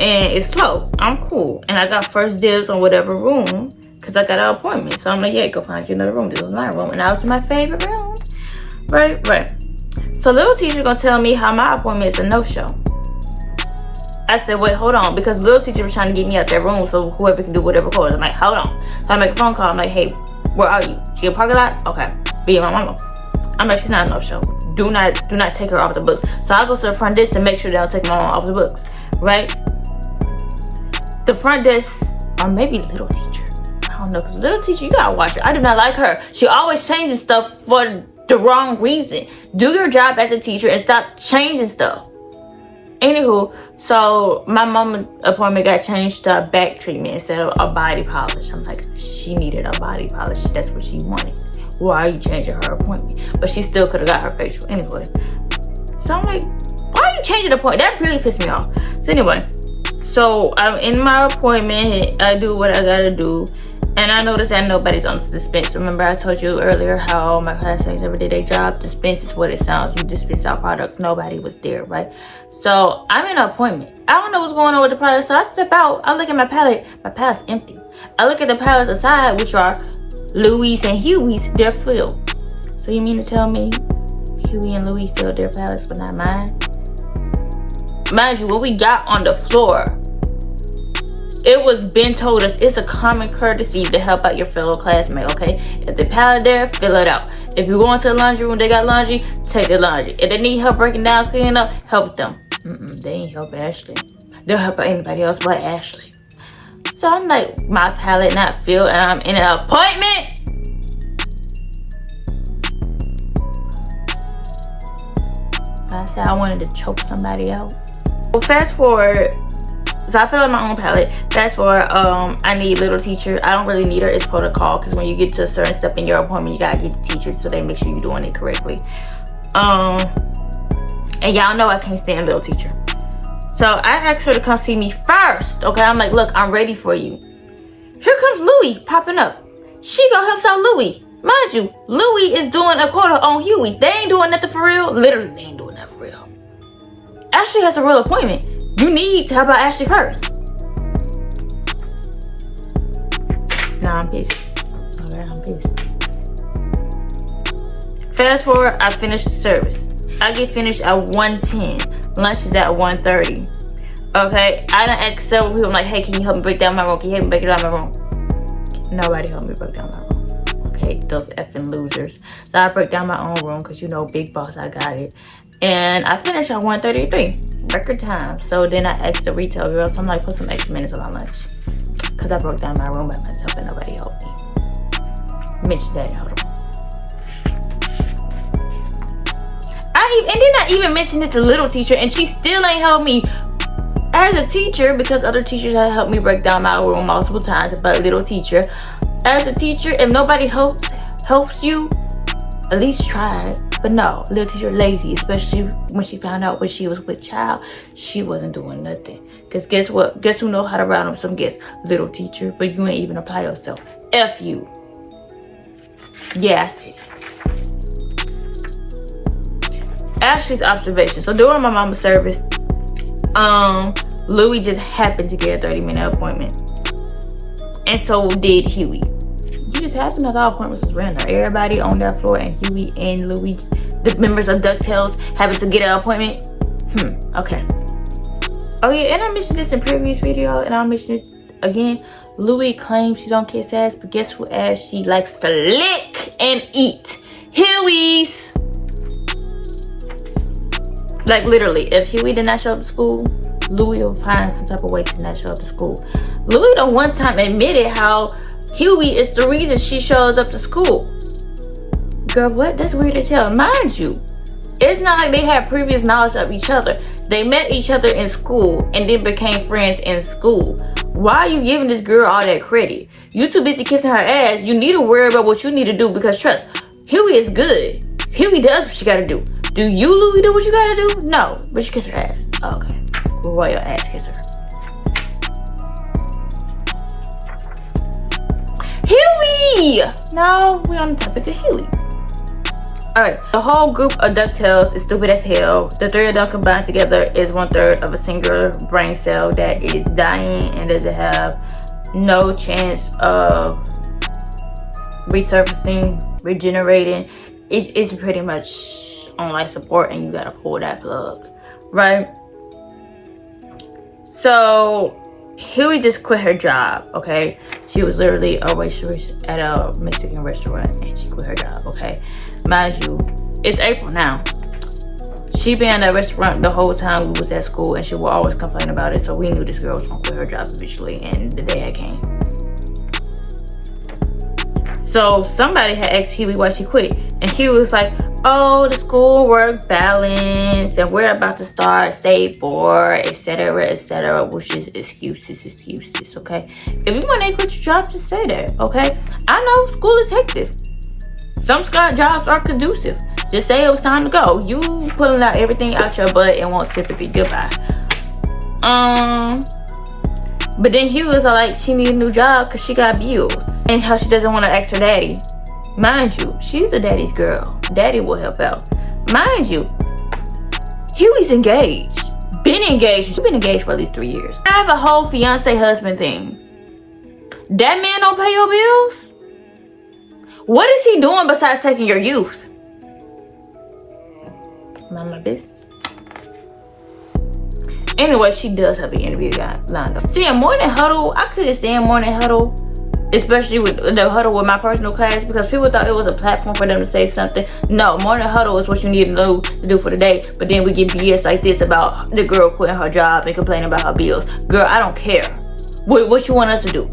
and it's slow. I'm cool, and I got first dibs on whatever room because I got an appointment. So I'm like, yeah, go find you another room. This was my room, and I was in my favorite room. Right. So little teacher gonna tell me how my appointment is a no-show. I said, wait, hold on, because little teacher was trying to get me out that room so whoever can do whatever course. I'm like, hold on. So I make a phone call. I'm like, hey, where are you? She in the parking lot? Okay. Be my mama. I'm like, she's not a no-show. Do not take her off the books. So I go to the front desk to make sure they don't take my mama off the books. Right? The front desk, or maybe little teacher. I don't know, because little teacher, you gotta watch her. I do not like her. She always changes stuff for the wrong reason. Do your job as a teacher and stop changing stuff. Anywho, so my mama appointment got changed to a back treatment instead of a body polish. I'm like, she needed a body polish. That's what she wanted. Why are you changing her appointment? But she still could have got her facial anyway. So I'm like, why are you changing the appointment? That really pissed me off. So anyway, so I'm in my appointment. I do what I gotta do. And I noticed that nobody's on the dispense. Remember I told you earlier how my classmates never did their job. Dispense is what it sounds. You dispense out products. Nobody was there, right? So I'm in an appointment. I don't know what's going on with the palette. So I step out. I look at my palette. My palette's empty. I look at the palettes aside, which are Louis and Huey's. They're filled. So you mean to tell me Huey and Louis filled their palettes but not mine? Mind you, what we got on the floor, it was been told us it's a common courtesy to help out your fellow classmate, okay? If the palette there, fill it out. If you go into the laundry room, they got laundry, take the laundry. If they need help breaking down, cleaning up, help them. They ain't help Ashley. They'll help anybody else but Ashley. So I'm like, my palette not filled and I'm in an appointment? I said I wanted to choke somebody out. Well, fast forward. So I fill out my own palette. Fast forward, I need little teacher. I don't really need her. It's protocol because when you get to a certain step in your appointment, you gotta get the teacher so they make sure you're doing it correctly. And y'all know I can't stand little teacher. So I asked her to come see me first. Okay, I'm like, look, I'm ready for you. Here comes Louie popping up. She gonna help out Louie. Mind you, Louie is doing a quota on Huey. They ain't doing nothing for real. Literally, they ain't doing nothing for real. Ashley has a real appointment. You need to help out Ashley first. Nah, I'm pissed. Alright, I'm pissed. Fast forward, I finish the service. I get finished at 1:10. Lunch is at 1:30. Okay, I done asked several people. I'm like, hey, can you help me break down my room? Can you help me break down my room? Nobody helped me break down my room. Okay, those effing losers. So I break down my own room because you know, big boss, I got it. And I finished at 1:33, record time. So then I asked the retail girl, so I'm like, put some extra minutes on my lunch. Because I broke down my room by myself and nobody helped me. Mitch Daddy, hold on. And then I even mentioned it to little teacher and she still ain't helped me. As a teacher, because other teachers have helped me break down my room multiple times, but little teacher. As a teacher, if nobody helps you, at least try it. But no, little teacher lazy, especially when she found out when she was with child, she wasn't doing nothing. Because guess what? Guess who know how to round up some guests? Little teacher, but you ain't even apply yourself. F you. Yeah, I said it. Ashley's observation. So during my mama's service, Louie just happened to get a 30-minute appointment. And so did Huey. You just happened? I thought appointments was random. Everybody on that floor and Huey and Louis, the members of DuckTales, happened to get an appointment. Okay. Oh yeah, and I mentioned this in previous video, and I'll mention it again. Louis claims she don't kiss ass, but guess who ass she likes to lick and eat? Huey's. Like literally, if Huey did not show up to school, Louis will find some type of way to not show up to school. Louis the one time admitted how Huey is the reason she shows up to school. Girl, what? That's weird as hell. Mind you, it's not like they had previous knowledge of each other. They met each other in school and then became friends in school. Why are you giving this girl all that credit? You too busy kissing her ass. You need to worry about what you need to do, because trust, Huey is good. Huey does what she gotta do. Do you, Louis, do what you gotta do? No, but you kiss her ass. Oh, okay. Royal ass kisser. Huey! No, we're on the topic of Huey. Alright, the whole group of DuckTales is stupid as hell. The three of them combined together is 1/3 of a singular brain cell that is dying and doesn't have no chance of resurfacing, regenerating. It's pretty much on life support, and you gotta pull that plug, right? So Huey just quit her job, okay? She was literally a waitress at a Mexican restaurant, and she quit her job, okay? Mind you, it's April now. She been at that restaurant the whole time we was at school, and she will always complain about it, so we knew this girl was gonna quit her job eventually, and the day it came. So somebody had asked Huey why she quit, and Huey was like, oh, the school-work balance, and we're about to start state board, etc., which is excuses, okay? If you want to quit your job, just say that, okay? I know school is hectic. Some jobs are conducive. Just say it was time to go. You pulling out everything out your butt and want sympathy. Goodbye. But then Huey was like, she need a new job because she got bills, and how she doesn't want to ask her daddy. Mind you, she's a daddy's girl. Daddy will help out. Mind you, Huey's engaged. Been engaged. She's been engaged for at least 3 years. I have a whole fiance husband thing. That man don't pay your bills? What is he doing besides taking your youth? Mind my business. Anyway, she does have an interview lined up. See, in Morning Huddle, I couldn't stand Morning Huddle, especially with the huddle with my personal class, because people thought it was a platform for them to say something. No, Morning Huddle is what you need to know to do for the day. But then we get BS like this about the girl quitting her job and complaining about her bills. Girl, I don't care what you want us to do,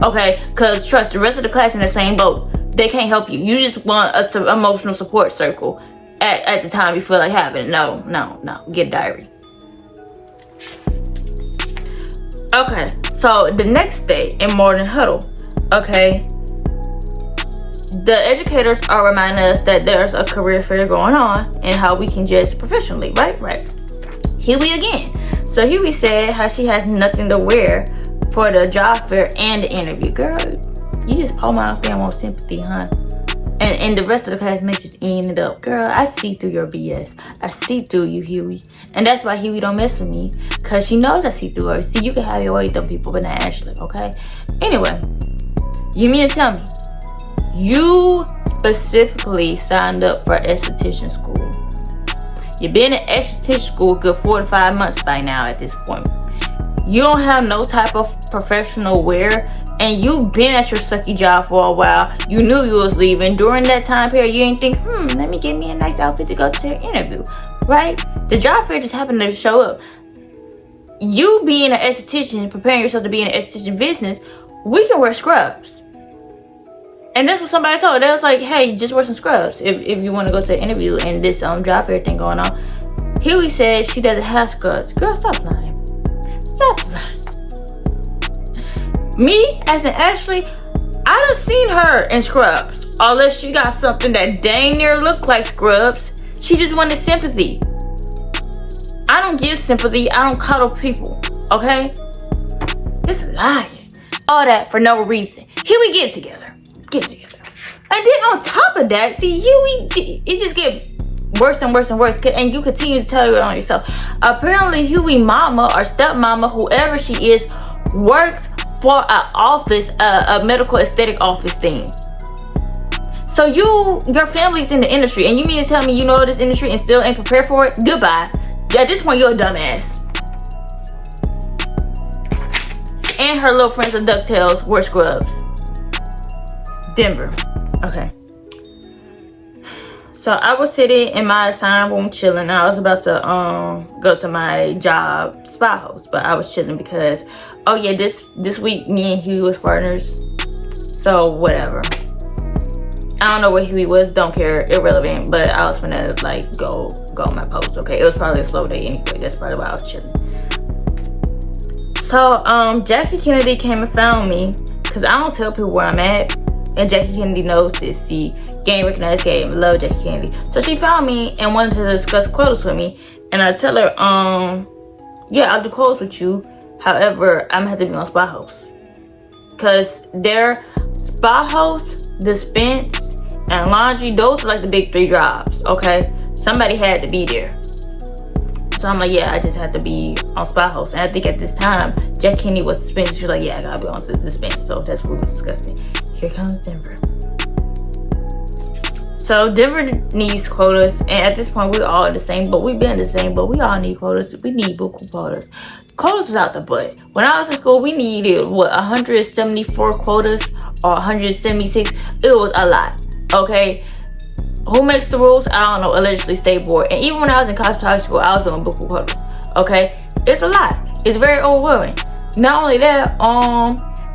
okay? Because trust, the rest of the class in the same boat. They can't help you. You just want an emotional support circle at the time you feel like having it. No. Get a diary. Okay, so the next day in Morning Huddle, okay, the educators are reminding us that there's a career fair going on and how we can judge professionally, right? Huey again. So Huey said how she has nothing to wear for the job fair and the interview. Girl, you just pull my damn on sympathy, huh? And the rest of the classmates just eating it up. Girl, I see through your BS. I see through you, Huey. And that's why Huey don't mess with me. Because she knows I see through her. See, you can have your way with them people, but not Ashley, okay? Anyway, you mean to tell me you specifically signed up for esthetician school? You've been in esthetician school good 4 to 5 months by now at this point. You don't have no type of professional wear, and you've been at your sucky job for a while. You knew you was leaving. During that time period, you ain't think, let me get me a nice outfit to go to the interview, right? The job fair just happened to show up. You being an esthetician, preparing yourself to be in an esthetician business, we can wear scrubs. And that's what somebody told her. They was like, hey, just wear some scrubs if you want to go to the interview and this job fair thing going on. Huey said she doesn't have scrubs. Girl, stop lying. Stop lying. Me, as an Ashley, I done seen her in scrubs. Unless she got something that dang near look like scrubs. She just wanted sympathy. I don't give sympathy. I don't cuddle people. Okay? Just lying. All that for no reason. Huey, get it together. Get it together. And then on top of that, see, Huey, it just get worse and worse and worse, and you continue to tell it on yourself. Apparently, Huey mama or stepmama, whoever she is, works for an office, a medical aesthetic office thing. So your family's in the industry, and you mean to tell me you know this industry and still ain't prepared for it? Goodbye. At this point, you're a dumbass. And her little friends of DuckTales wear scrubs. Denver. Okay. So I was sitting in my assigned room chilling. I was about to go to my job spa host, but I was chilling because, oh yeah, this week me and Huey was partners. So whatever. I don't know where Huey was. Don't care. Irrelevant. But I was gonna like go on my post. Okay, it was probably a slow day anyway. That's probably why I was chilling. So Jackie Kennedy came and found me because I don't tell people where I'm at, and Jackie Kennedy knows this. See, game recognized game. Love Jackie Kennedy. So she found me and wanted to discuss quotas with me, and I tell her, yeah, I'll do quotas with you. However, I'm gonna have to be on spa host because their spa host, dispense, and laundry, those are like the big 3 jobs. Okay, somebody had to be there. So I'm like, yeah, I just had to be on spa host. And I think at this time, Jack Kennedy was dispensing. She was like, yeah, I gotta be on dispense. So that's what we were discussing. Here comes Denver. So Denver needs quotas. And at this point, we're all in the same boat. We've been in the same boat. We all need quotas. We need buku quotas. Quotas is out the butt. When I was in school, we needed, 174 quotas or 176. It was a lot, okay? Who makes the rules? I don't know. Allegedly state board. And even when I was in cosmetology school, I was doing buku quotas. Okay, it's a lot. It's very overwhelming. Not only that,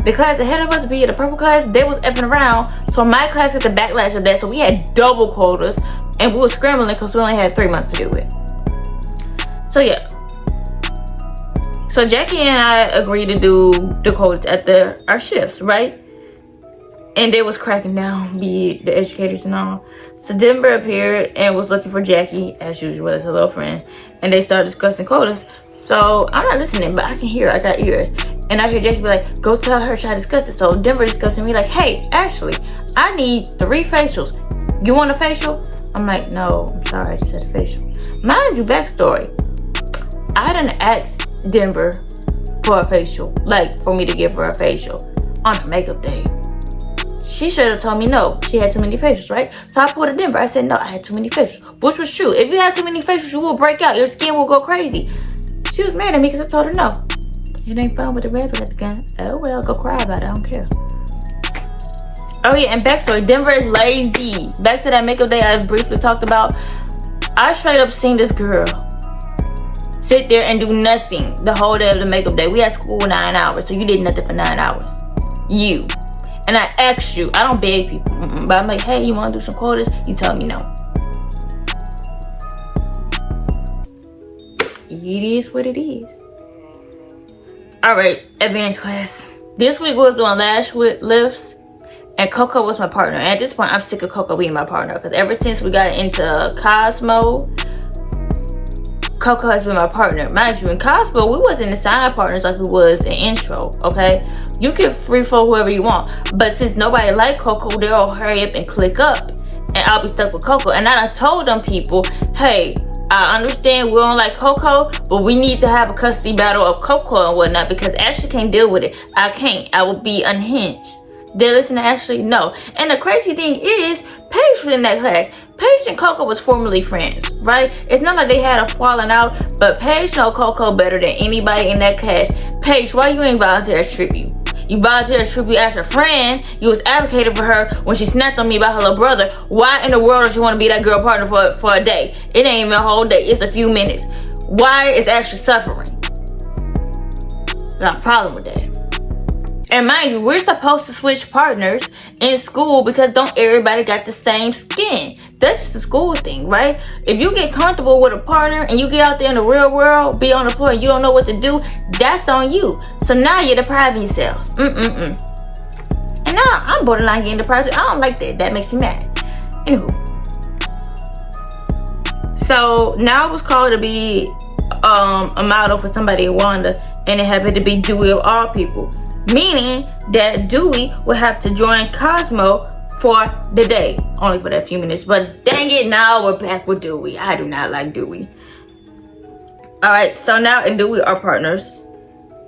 the class ahead of us, be the purple class, they was effing around. So my class got the backlash of that. So we had double quotas, and we were scrambling because we only had 3 months to do it. So yeah. So Jackie and I agreed to do the quotas at our shifts, right? And they was cracking down, be it the educators and all. So Denver appeared and was looking for Jackie, as usual, as a little friend. And they started discussing quotas. So I'm not listening, but I can hear. I got ears. And I hear Jackie be like, go tell her, try to discuss it. So Denver discussing me like, hey, actually, I need 3 facials. You want a facial? I'm like, no, I'm sorry, I just said a facial. Mind you, backstory. I done asked Denver for a facial. Like, for me to give her a facial on a makeup day. She should have told me no. She had too many facials, right? So I pulled a Denver. I said, no, I had too many facials. Which was true. If you had too many facials, you will break out. Your skin will go crazy. She was mad at me because I told her no. It ain't fun with the rabbit at the gun. Oh, well, go cry about it. I don't care. Oh, yeah, and backstory. Denver is lazy. Back to that makeup day I briefly talked about. I straight up seen this girl sit there and do nothing the whole day of the makeup day. We had school 9 hours, so you did nothing for 9 hours. You. And I asked you, I don't beg people, but I'm like, hey, you want to do some quotas? You tell me no. It is what it is. Alright, advanced class. This week we was doing lash lifts, and Coco was my partner. And at this point, I'm sick of Coco being my partner, because ever since we got into Cosmo, Coco has been my partner. Mind you, in Cosmo, we wasn't assigned partners like we was in intro, okay? You can free flow whoever you want. But since nobody like Coco, they'll all hurry up and click up. And I'll be stuck with Coco. And I told them people, hey, I understand we don't like Coco, but we need to have a custody battle of Coco and whatnot, because Ashley can't deal with it. I can't. I will be unhinged. They listen to Ashley? No. And the crazy thing is, Paige was in that class. Paige and Coco was formerly friends, right? It's not like they had a falling out, but Paige know Coco better than anybody in that class. Paige, why you ain't volunteer as tribute? You volunteered as tribute as her friend. You was advocating for her when she snapped on me about her little brother. Why in the world does she want to be that girl partner for a day? It ain't even a whole day. It's a few minutes. Why is Ashley suffering? Got a problem with that. And mind you, we're supposed to switch partners in school because don't everybody got the same skin. That's just a school thing, right? If you get comfortable with a partner and you get out there in the real world, be on the floor and you don't know what to do, that's on you. So now you're depriving yourselves. And now I'm borderline getting deprived. I don't like that. That makes me mad. Anywho. So now I was called to be a model for somebody in Wanda, and it happened to be Dewey of all people. Meaning that Dewey would have to join Cosmo for the day. Only for that few minutes. But dang it, now we're back with Dewey. I do not like Dewey. Alright, so now and Dewey are partners.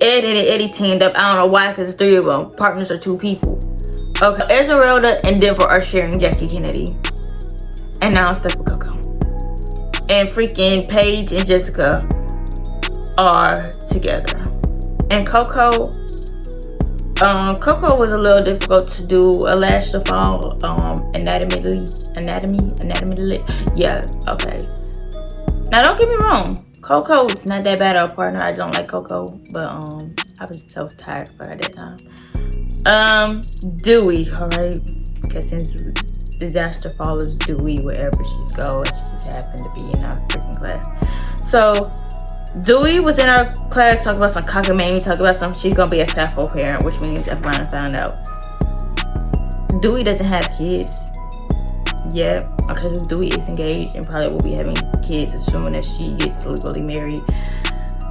Ed and Eddie teamed up. I don't know why, because it's 3 of them. Partners are 2 people. Okay, Esmeralda and Denver are sharing Jackie Kennedy. And now I'm stuck with Coco. And freaking Paige and Jessica are together. And Coco was a little difficult to do. A lash to fall, anatomy, yeah, okay. Now don't get me wrong, Coco is not that bad of a partner. I don't like Coco, but I was so tired of her at that time. Dewey, alright, because since disaster follows Dewey wherever she's going, she just happened to be in our freaking class. So Dewey was in our class talking about some cockamamie, talking about some she's gonna be a FAFO parent, which means everyone found out. Dewey doesn't have kids yet, okay, because Dewey is engaged and probably will be having kids as soon as she gets legally married.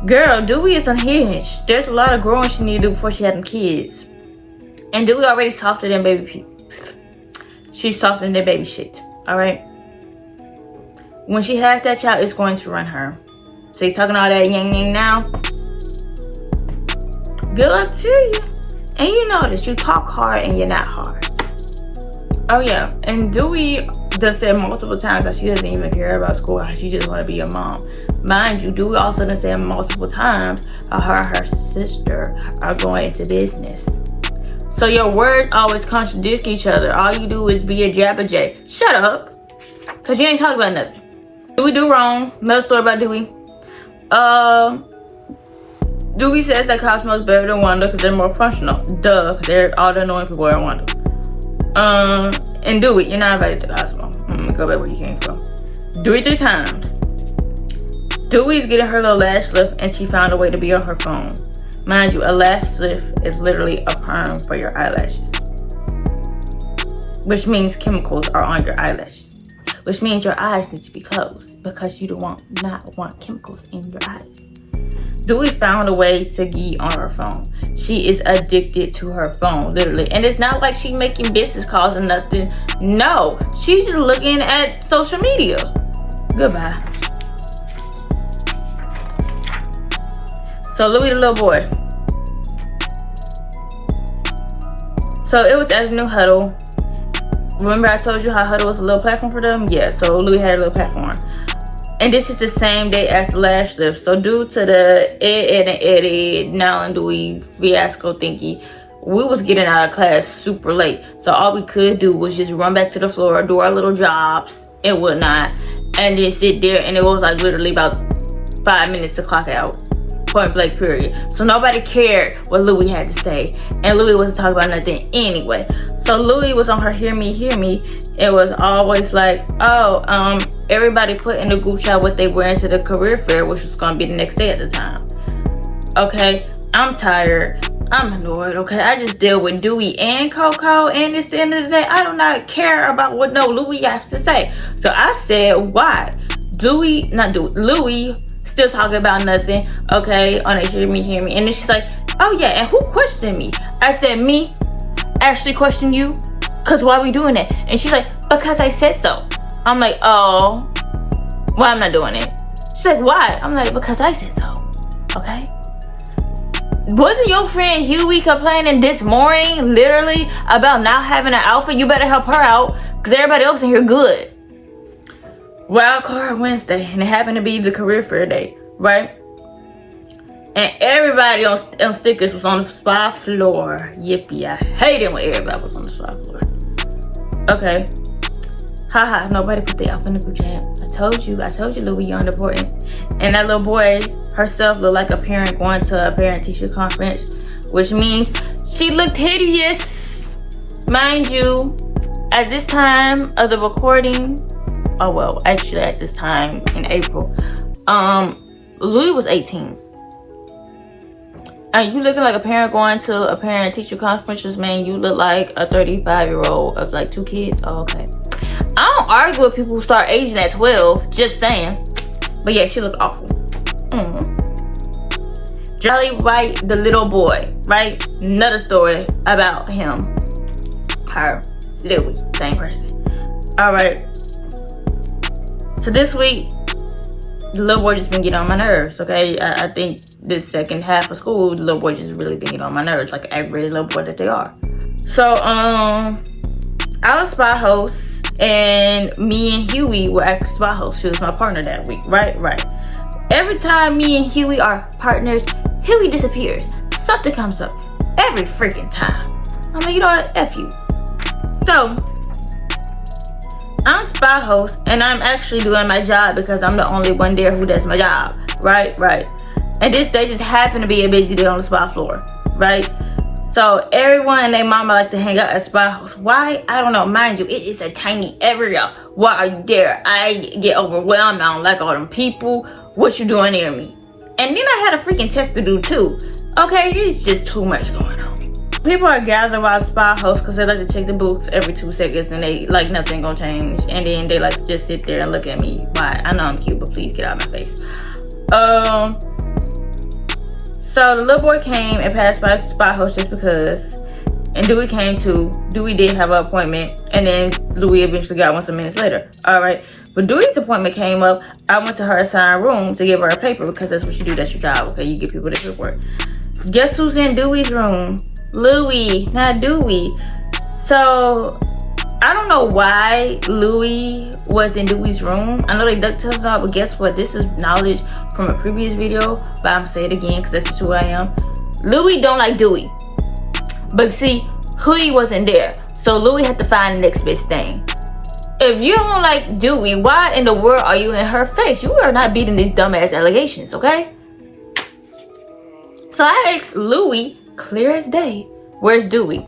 Girl, Dewey is unhinged. There's a lot of growing she needs to do before she had them kids. And Dewey already softer than baby. She's softer than baby shit, alright? When she has that child, it's going to run her. So you talking all that yang yang now? Good luck to you. And you know that you talk hard and you're not hard. Oh yeah, and Dewey done said multiple times that she doesn't even care about school, how she just want to be a mom. Mind you, Dewey also done said multiple times how her and her sister are going into business. So your words always contradict each other. All you do is be a jabberjay. Shut up, cause you ain't talking about nothing. Dewey do wrong. Another story about Dewey. Dewey says that Cosmo is better than Wanda because they're more functional. Duh, because they're all the annoying people are Wanda. And Dewey, you're not invited to Cosmo. Go back where you came from. Dewey 3 times. Dewey's getting her little lash lift and she found a way to be on her phone. Mind you, a lash lift is literally a perm for your eyelashes. Which means chemicals are on your eyelashes. Which means your eyes need to be closed because you don't not want chemicals in your eyes. Dewey found a way to get on her phone. She is addicted to her phone, literally. And it's not like she's making business calls or nothing. No, she's just looking at social media. Goodbye. So Louis the little boy. So it was at a new Huddle. Remember I told you how Huddle was a little platform for them? Yeah, so Louis had a little platform. And this is the same day as the lash lift. So due to the Ed and Eddie, now and Dewey fiasco thingy, we was getting out of class super late. So all we could do was just run back to the floor, do our little jobs and whatnot, and then sit there. And it was like literally about 5 minutes to clock out. Point blank period. So nobody cared what Louis had to say. And Louis wasn't talking about nothing anyway. So Louis was on her hear me. It was always like, oh, everybody put in the group chat what they were into the career fair, which was gonna be the next day at the time. Okay, I'm tired. I'm annoyed, okay? I just deal with Dewey and Coco, and it's the end of the day. I do not care about what no Louis has to say. So I said, why? Louis still talking about nothing, okay, on a hear me. And then she's like, oh yeah, and who questioned me? I said, me? Actually question you? Cause why are we doing it? And she's like, because I said so. I'm like, oh, well, I'm not doing it. She's like, why? I'm like, because I said so. Okay. Wasn't your friend Huey complaining this morning, literally, about not having an outfit? You better help her out, cause everybody else in here good. Wild card Wednesday, and it happened to be the career fair day, right? And everybody on stickers was on the spa floor. Yippee, I hate it when everybody was on the spa floor. Okay. Haha, nobody put the outfit in the group chat. I told you, Louis, you're unimportant. And that little boy herself looked like a parent going to a parent-teacher conference, which means she looked hideous. Mind you, at this time of the recording, oh well, actually at this time in April, Louis was 18. And you looking like a parent going to a parent-teacher conference, man. You look like a 35-year-old of like 2 kids. Oh, okay. I don't argue with people who start aging at 12. Just saying. But yeah, she looked awful. Jolly White, the little boy, right? Another story about him. Her. Louis. Same person. Alright. So this week, the little boy just been getting on my nerves, okay? I think this second half of school, the little boy just really been getting on my nerves, like every little boy that they are. So So I was spa host, and me and Huey were actually spa hosts. She was my partner that week, right? Every time me and Huey are partners, Huey disappears. Something comes up every freaking time. I'm like, you know what? F you. So I'm spa host, and I'm actually doing my job because I'm the only one there who does my job, right? And this day just happened to be a busy day on the spa floor, right? So everyone and their mama like to hang out at spa house. Why? I don't know. Mind you, it is a tiny area. Why are you there? I get overwhelmed. I don't like all them people. What you doing near me? And then I had a freaking test to do too. Okay, it's just too much going on. People are gathered while spa hosts because they like to check the books every 2 seconds, and they like nothing gonna change. And then they like to just sit there and look at me. Why? I know I'm cute, but please get out of my face. So the little boy came and passed by the spa host just because, and Dewey came too. Dewey did have an appointment, and then Louie eventually got one some minutes later. All right, but Dewey's appointment came up. I went to her assigned room to give her a paper because that's what you do. That's your job. Okay, you give people this report. Guess who's in Dewey's room? Louie, not Dewey. So I don't know why Louie was in Dewey's room. I know they duck tails out, but guess what? This is knowledge from a previous video, but I'm gonna say it again because that's just who I am. Louie don't like Dewey, but see, Huey wasn't there, so Louie had to find the next best thing. If you don't like Dewey, why in the world are you in her face? You are not beating these dumbass allegations, okay? So I asked Louie, clear as day, where's Dewey?